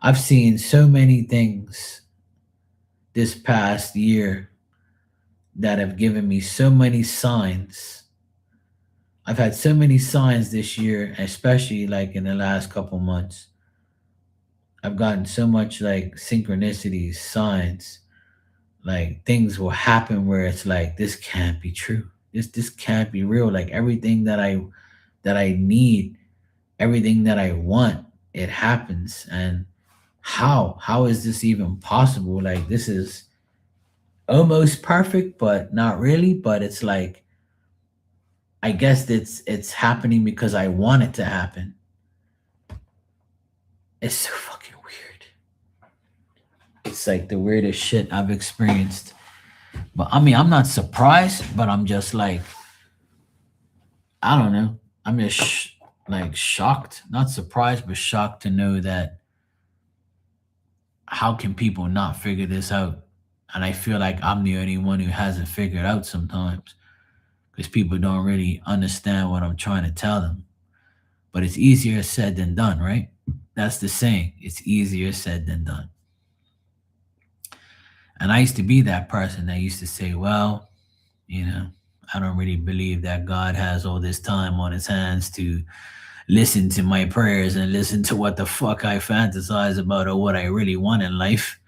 I've seen so many things this past year that have given me so many signs. I've had so many signs this year, especially like in the last couple months. I've gotten so much like synchronicities, signs, like things will happen where it's like, this can't be true. This can't be real. Like everything that I need, everything that I want, it happens. And how is this even possible? Like, this is almost perfect, but not really. But it's like, I guess it's happening because I want it to happen. It's so fucking weird. It's like the weirdest shit I've experienced. But I mean, I'm not surprised, but I'm just like, I don't know. I'm just like shocked, not surprised, but shocked to know that, how can people not figure this out? And I feel like I'm the only one who hasn't figured out sometimes, because people don't really understand what I'm trying to tell them. But it's easier said than done, right? That's the saying. It's easier said than done. And I used to be that person that used to say, well, you know, I don't really believe that God has all this time on his hands to listen to my prayers and listen to what the fuck I fantasize about or what I really want in life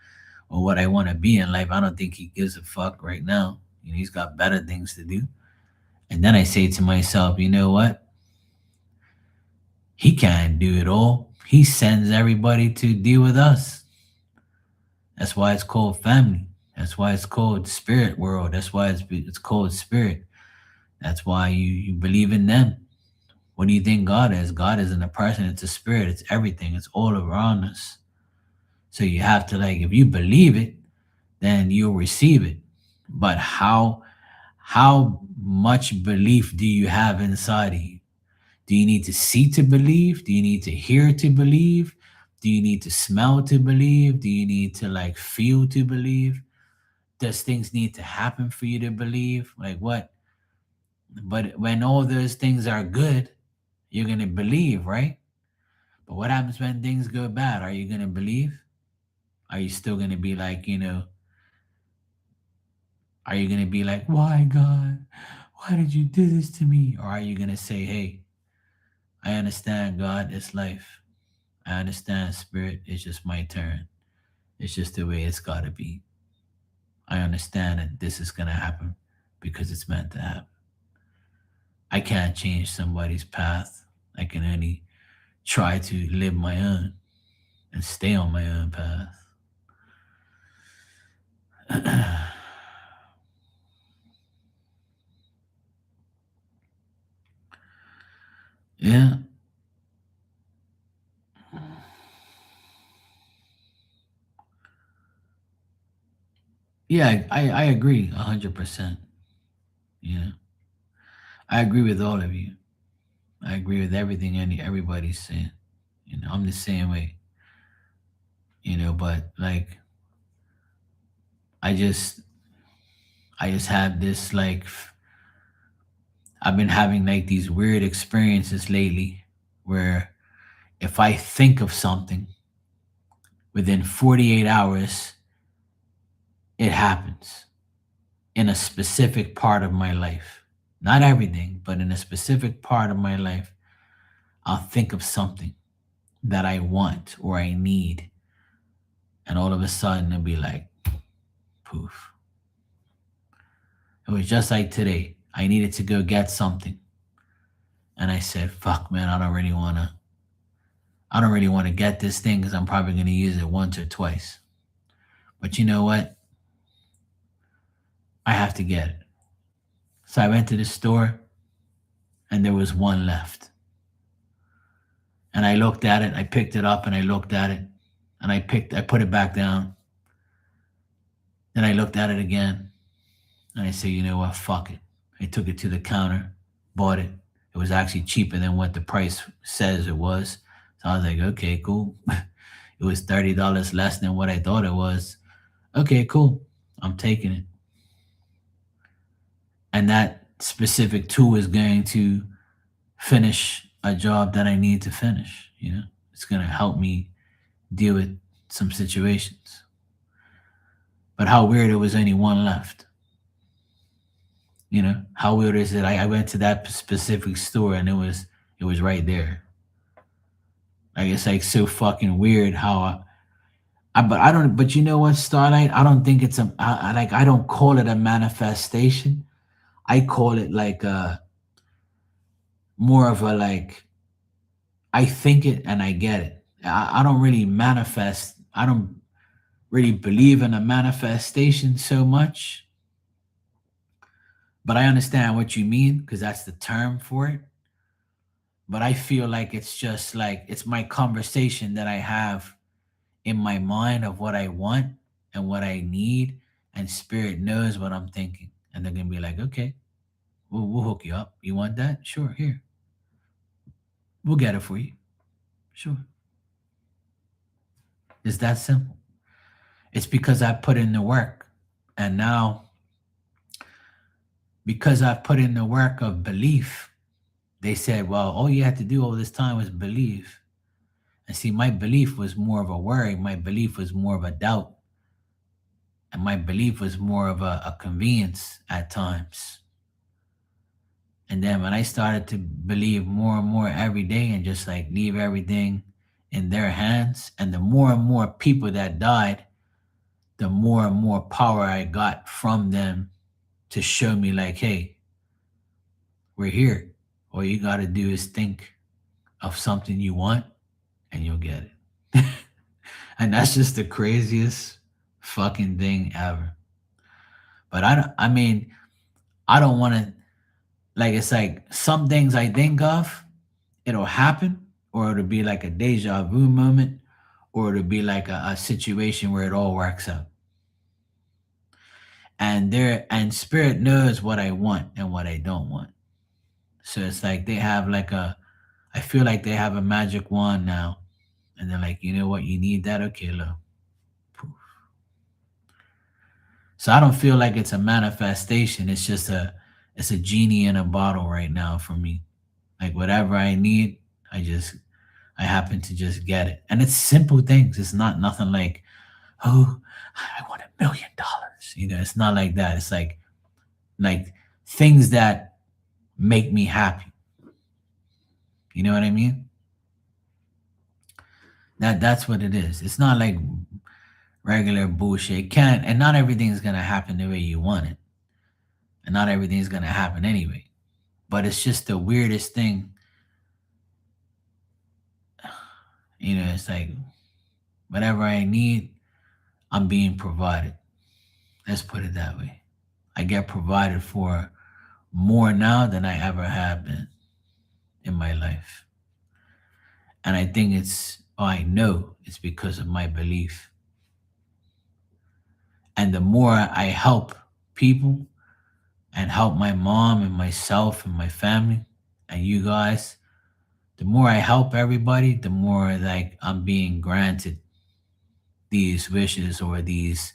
or what I want to be in life. I don't think he gives a fuck right now. He's got better things to do. And then I say to myself, you know what? He can't do it all. He sends everybody to deal with us. That's why it's called family. That's why it's called spirit world. That's why it's called spirit. That's why you believe in them. What do you think God is? God isn't a person, it's a spirit, it's everything, it's all around us. So you have to, like, if you believe it, then you'll receive it. But how much belief do you have inside of you? Do you need to see to believe? Do you need to hear to believe? Do you need to smell to believe? Do you need to like feel to believe? Does things need to happen for you to believe? Like what? But when all those things are good, you're gonna believe, right? But what happens when things go bad? Are you gonna believe? Are you still gonna be like, are you gonna be like, why God? Why did you do this to me? Or are you gonna say, hey, I understand God, it's life. I understand spirit, it's just my turn. It's just the way it's gotta be. I understand that this is gonna happen because it's meant to happen. I can't change somebody's path. I can only try to live my own and stay on my own path. Yeah. Yeah, I agree 100%. You know, I agree with all of you. I agree with everything everybody's saying. I'm the same way. But like I just I just have this like I've been having like these weird experiences lately where if I think of something within 48 hours, it happens in a specific part of my life. Not everything, but in a specific part of my life, I'll think of something that I want or I need. And all of a sudden, it'll be like, poof. It was just like today. I needed to go get something. And I said, fuck, man, I don't really want to get this thing because I'm probably going to use it once or twice. But you know what? I have to get it. So I went to the store and there was one left. And I looked at it, I picked it up and I looked at it and I put it back down. Then I looked at it again and I said, you know what? Fuck it. I took it to the counter, bought it. It was actually cheaper than what the price says it was. So I was like, okay, cool. It was $30 less than what I thought it was. Okay, cool. I'm taking it. And that specific tool is going to finish a job that I need to finish. It's going to help me deal with some situations. But how weird it was only one left. How weird is it? I went to that specific store and it was right there. Like it's like so fucking weird how but I don't. But you know what, Starlight? I don't think it's like I don't call it a manifestation. I call it like a more of a like I think it and I get it. I don't really manifest. I don't really believe in a manifestation so much, but I understand what you mean because that's the term for it. But I feel like it's just like it's my conversation that I have in my mind of what I want and what I need, and spirit knows what I'm thinking, and they're gonna be like, okay, we'll hook you up. You want that? Sure, here, we'll get it for you. Sure, it's that simple. It's because I put in the work, and now because I've put in the work of belief, they said, well, all you had to do all this time was believe. And see, my belief was more of a worry. My belief was more of a doubt. And my belief was more of a convenience at times. And then when I started to believe more and more every day and just like leave everything in their hands, and the more and more people that died, the more and more power I got from them to show me, like, hey, we're here. All you got to do is think of something you want and you'll get it. And that's just the craziest fucking thing ever. But I mean, I don't want to, like, it's like some things I think of, it'll happen, or it'll be like a deja vu moment, or it'll be like a situation where it all works out. And spirit knows what I want and what I don't want. So it's like they have like I feel like they have a magic wand now. And they're like, you know what, you need that? Okay, look. Poof. So I don't feel like it's a manifestation. It's a genie in a bottle right now for me. Like whatever I need, I happen to just get it. And it's simple things. It's not nothing like, oh, I want $1 million. It's not like that. It's like things that make me happy. You know what I mean? That's what it is. It's not like regular bullshit. It can't, and not everything's gonna happen the way you want it. And not everything's gonna happen anyway. But it's just the weirdest thing. It's like whatever I need, I'm being provided. Let's put it that way. I get provided for more now than I ever have been in my life. And I think I know it's because of my belief. And the more I help people and help my mom and myself and my family and you guys, the more I help everybody, the more like I'm being granted these wishes or these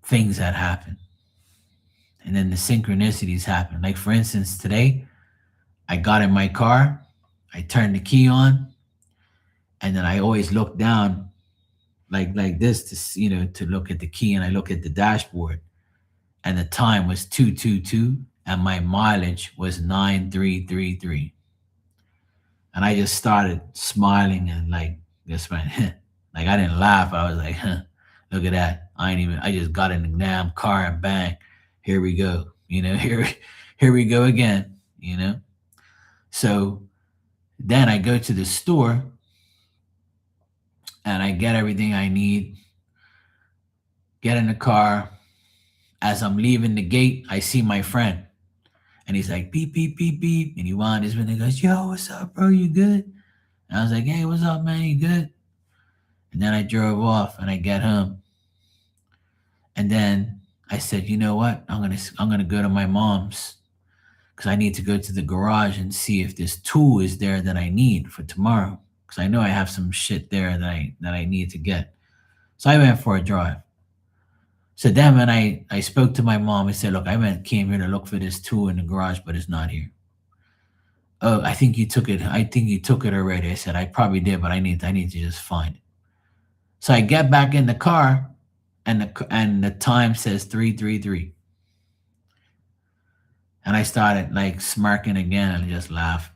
things that happen. And then the synchronicities happen. Like for instance, today I got in my car, I turned the key on, and then I always look down like this to look at the key, and I look at the dashboard, and the time was 222 and my mileage was 9333. And I just started smiling and like just went like I didn't laugh. I was like, huh, look at that. I just got in the damn car and bang, here we go. Here we go again. So then I go to the store and I get everything I need, get in the car. As I'm leaving the gate, I see my friend. And he's like, beep, beep, beep, beep. And he wound his window and goes, yo, what's up, bro? You good? And I was like, hey, what's up, man? You good? And then I drove off and I get home. And then I said, you know what? I'm gonna go to my mom's because I need to go to the garage and see if this tool is there that I need for tomorrow. Because I know I have some shit there that I need to get. So I went for a drive. So then when I spoke to my mom, I said, look, came here to look for this tool in the garage, but it's not here. Oh, I think you took it. I think you took it already. I said, I probably did, but I need to just find it. So I get back in the car and the time says 333. And I started like smirking again and just laugh.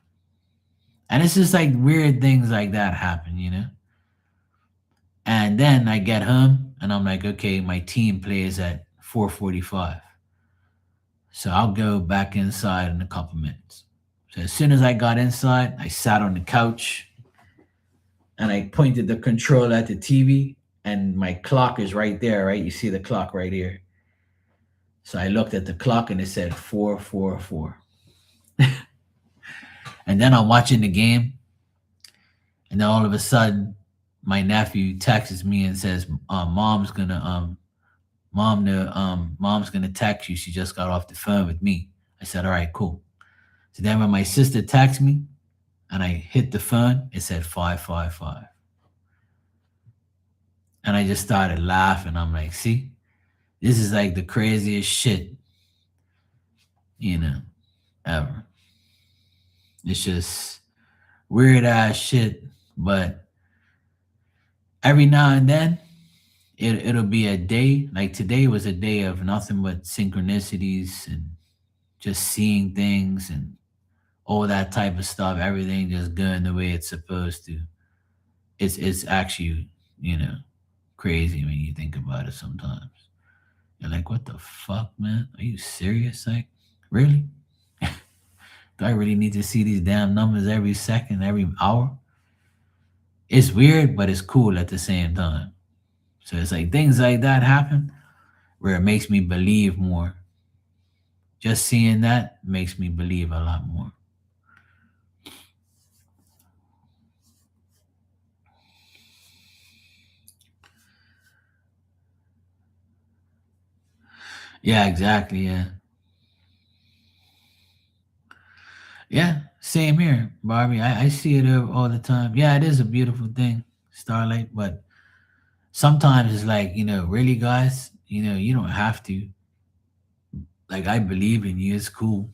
And it's just like weird things like that happen. And then I get home and I'm like, okay, my team plays at 4:45. So I'll go back inside in a couple minutes. So as soon as I got inside, I sat on the couch and I pointed the control at the TV, and my clock is right there, right? You see the clock right here. So I looked at the clock and it said 4:44. And then I'm watching the game, and then all of a sudden, my nephew texts me and says, "Mom's gonna mom's gonna text you. She just got off the phone with me." I said, "All right, cool." So then when my sister texted me, and I hit the phone, it said 555. And I just started laughing. I'm like, see, this is like the craziest shit, you know, ever. It's just weird ass shit. But every now and then, it'll be a day. Like today was a day of nothing but synchronicities and just seeing things and all that type of stuff, everything just going the way it's supposed to. It's actually, you know, crazy when you think about it sometimes. You're like, what the fuck, man? Are you serious? Like, really? Do I really need to see these damn numbers every second, every hour? It's weird, but it's cool at the same time. So it's like things like that happen where it makes me believe more. Just seeing that makes me believe a lot more. Yeah, exactly. Yeah. Yeah. Same here, Barbie. I see it all the time. Yeah, it is a beautiful thing, starlight, but sometimes it's like, really, guys, you don't have to. Like, I believe in you. It's cool.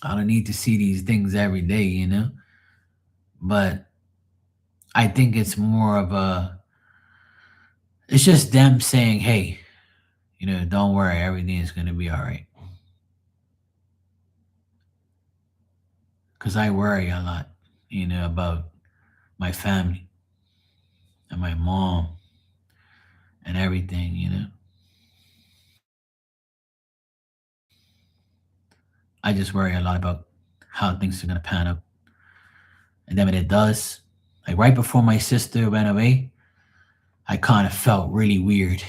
I don't need to see these things every day. But I think it's more of it's just them saying, hey, don't worry, everything is going to be all right. Because I worry a lot, about my family and my mom and everything. I just worry a lot about how things are going to pan out. And then when it does, like right before my sister went away, I kind of felt really weird.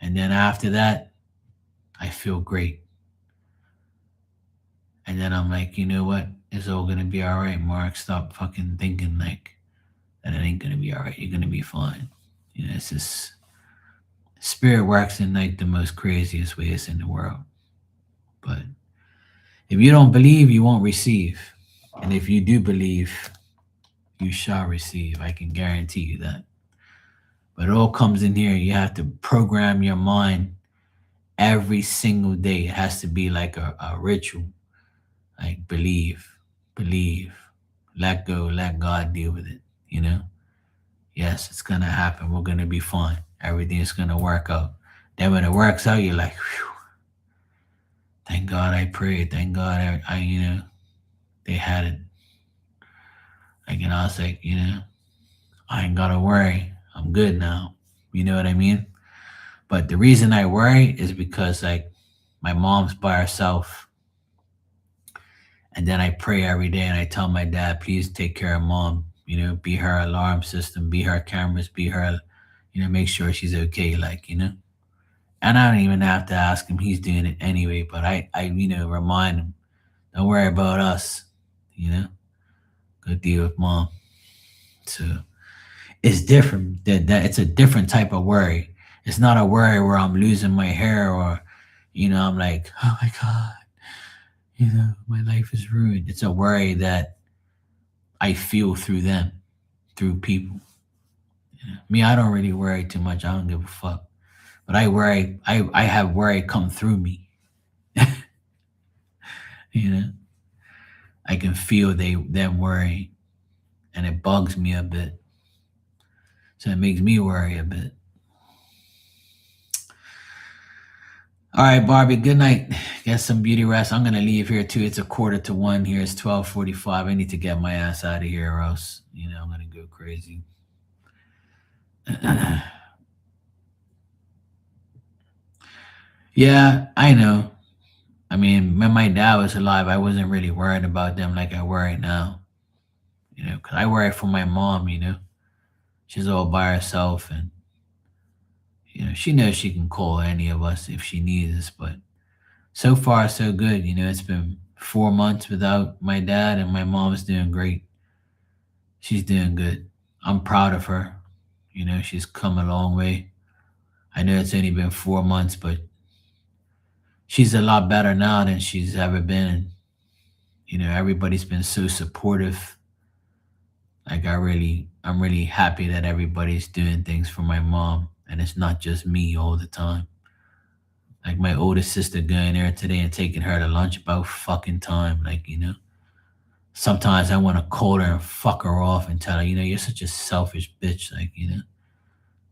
And then after that, I feel great. And then I'm like, you know what? It's all going to be all right, Mark. Stop fucking thinking like that it ain't going to be all right. You're going to be fine. It's just spirit works in like the most craziest ways in the world. But if you don't believe, you won't receive. And if you do believe, you shall receive. I can guarantee you that. But it all comes in here. You have to program your mind every single day. It has to be like a ritual. Like believe, let go, let God deal with it. Yes, it's gonna happen. We're gonna be fine. Everything is gonna work out. Then when it works out, you're like, whew, thank God I prayed. Thank God they had it. Like, I was like, I ain't gotta worry. I'm good now. You know what I mean? But the reason I worry is because like my mom's by herself. And then I pray every day and I tell my dad, please take care of mom. Be her alarm system, be her cameras, be her, make sure she's okay. Like. And I don't even have to ask him. He's doing it anyway. But I remind him, don't worry about us. You know, Go deal with mom. So it's different. That it's a different type of worry. It's not a worry where I'm losing my hair or, I'm like, oh my God, my life is ruined. It's a worry that I feel through them, through people. Me, I don't really worry too much. I don't give a fuck. But I worry. I have worry come through me. You know, I can feel them worrying, and it bugs me a bit. So it makes me worry a bit. All right, Barbie. Good night. Get some beauty rest. I'm gonna leave here too. It's a quarter to one here. It's 12:45. I need to get my ass out of here, or else I'm gonna go crazy. Yeah, I know. I mean, when my dad was alive, I wasn't really worried about them like I worry now. Because I worry for my mom. She's all by herself, and she knows she can call any of us if she needs us. But so far, so good. It's been 4 months without my dad, and my mom's doing great. She's doing good. I'm proud of her. She's come a long way. I know it's only been 4 months, but she's a lot better now than she's ever been. Everybody's been so supportive. Like I'm really happy that everybody's doing things for my mom, and it's not just me all the time. Like my oldest sister going there today and taking her to lunch about fucking time. Like, sometimes I want to call her and fuck her off and tell her, you're such a selfish bitch. Like,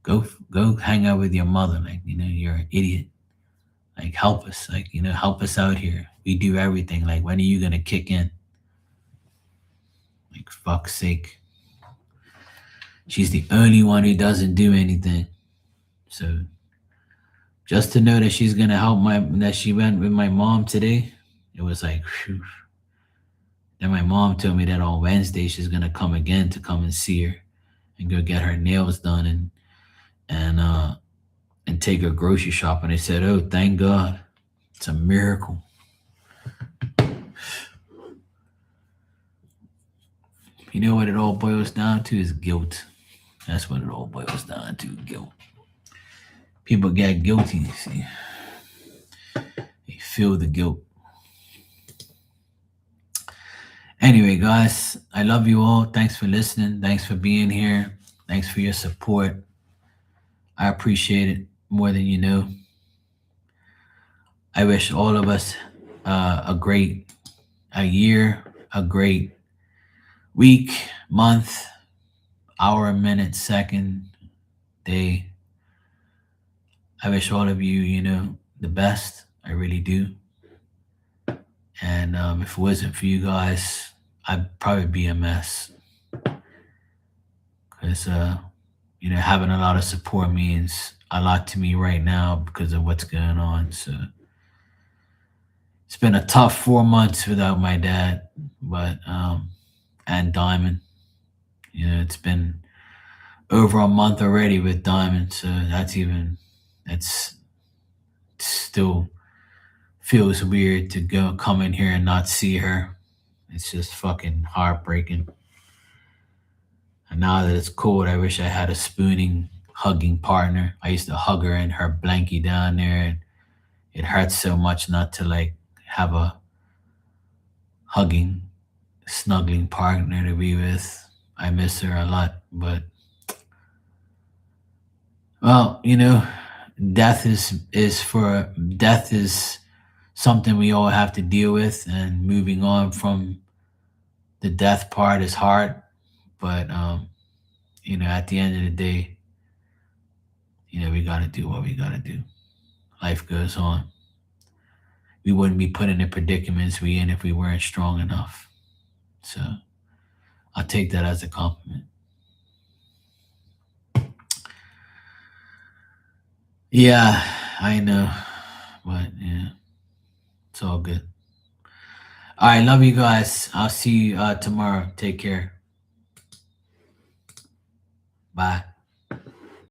go hang out with your mother. Like, you're an idiot. Like, help us, like, help us out here. We do everything. Like, when are you gonna kick in? Like, fuck's sake. She's the only one who doesn't do anything. So just to know that she's gonna help that she went with my mom today, it was like, phew. Then my mom told me that on Wednesday she's gonna come again to come and see her and go get her nails done and and take her grocery shopping. I said, "Oh, thank God, it's a miracle." You know what it all boils down to is guilt. That's what it all boils down to, guilt. People get guilty, see. They feel the guilt. Anyway, guys, I love you all. Thanks for listening. Thanks for being here. Thanks for your support. I appreciate it more than you know. I wish all of us a great a year, a great week, month, hour, minute, second, day. I wish all of you, the best. I really do. And if it wasn't for you guys, I'd probably be a mess. Because, having a lot of support means a lot to me right now because of what's going on. So it's been a tough 4 months without my dad, but, and Diamond. It's been over a month already with Diamond. So that's still feels weird to come in here and not see her. It's just fucking heartbreaking. And now that it's cold, I wish I had a spooning, hugging partner. I used to hug her in her blankie down there, and it hurts so much not to like have a hugging, snuggling partner to be with. I miss her a lot, but well, death is something we all have to deal with, and moving on from the death part is hard. But at the end of the day, we got to do what we got to do. Life goes on. We wouldn't be put in the predicaments we in if we weren't strong enough. So I'll take that as a compliment. Yeah, I know, but yeah, it's all good. All right, love you guys. I'll see you tomorrow. Take care. Bye.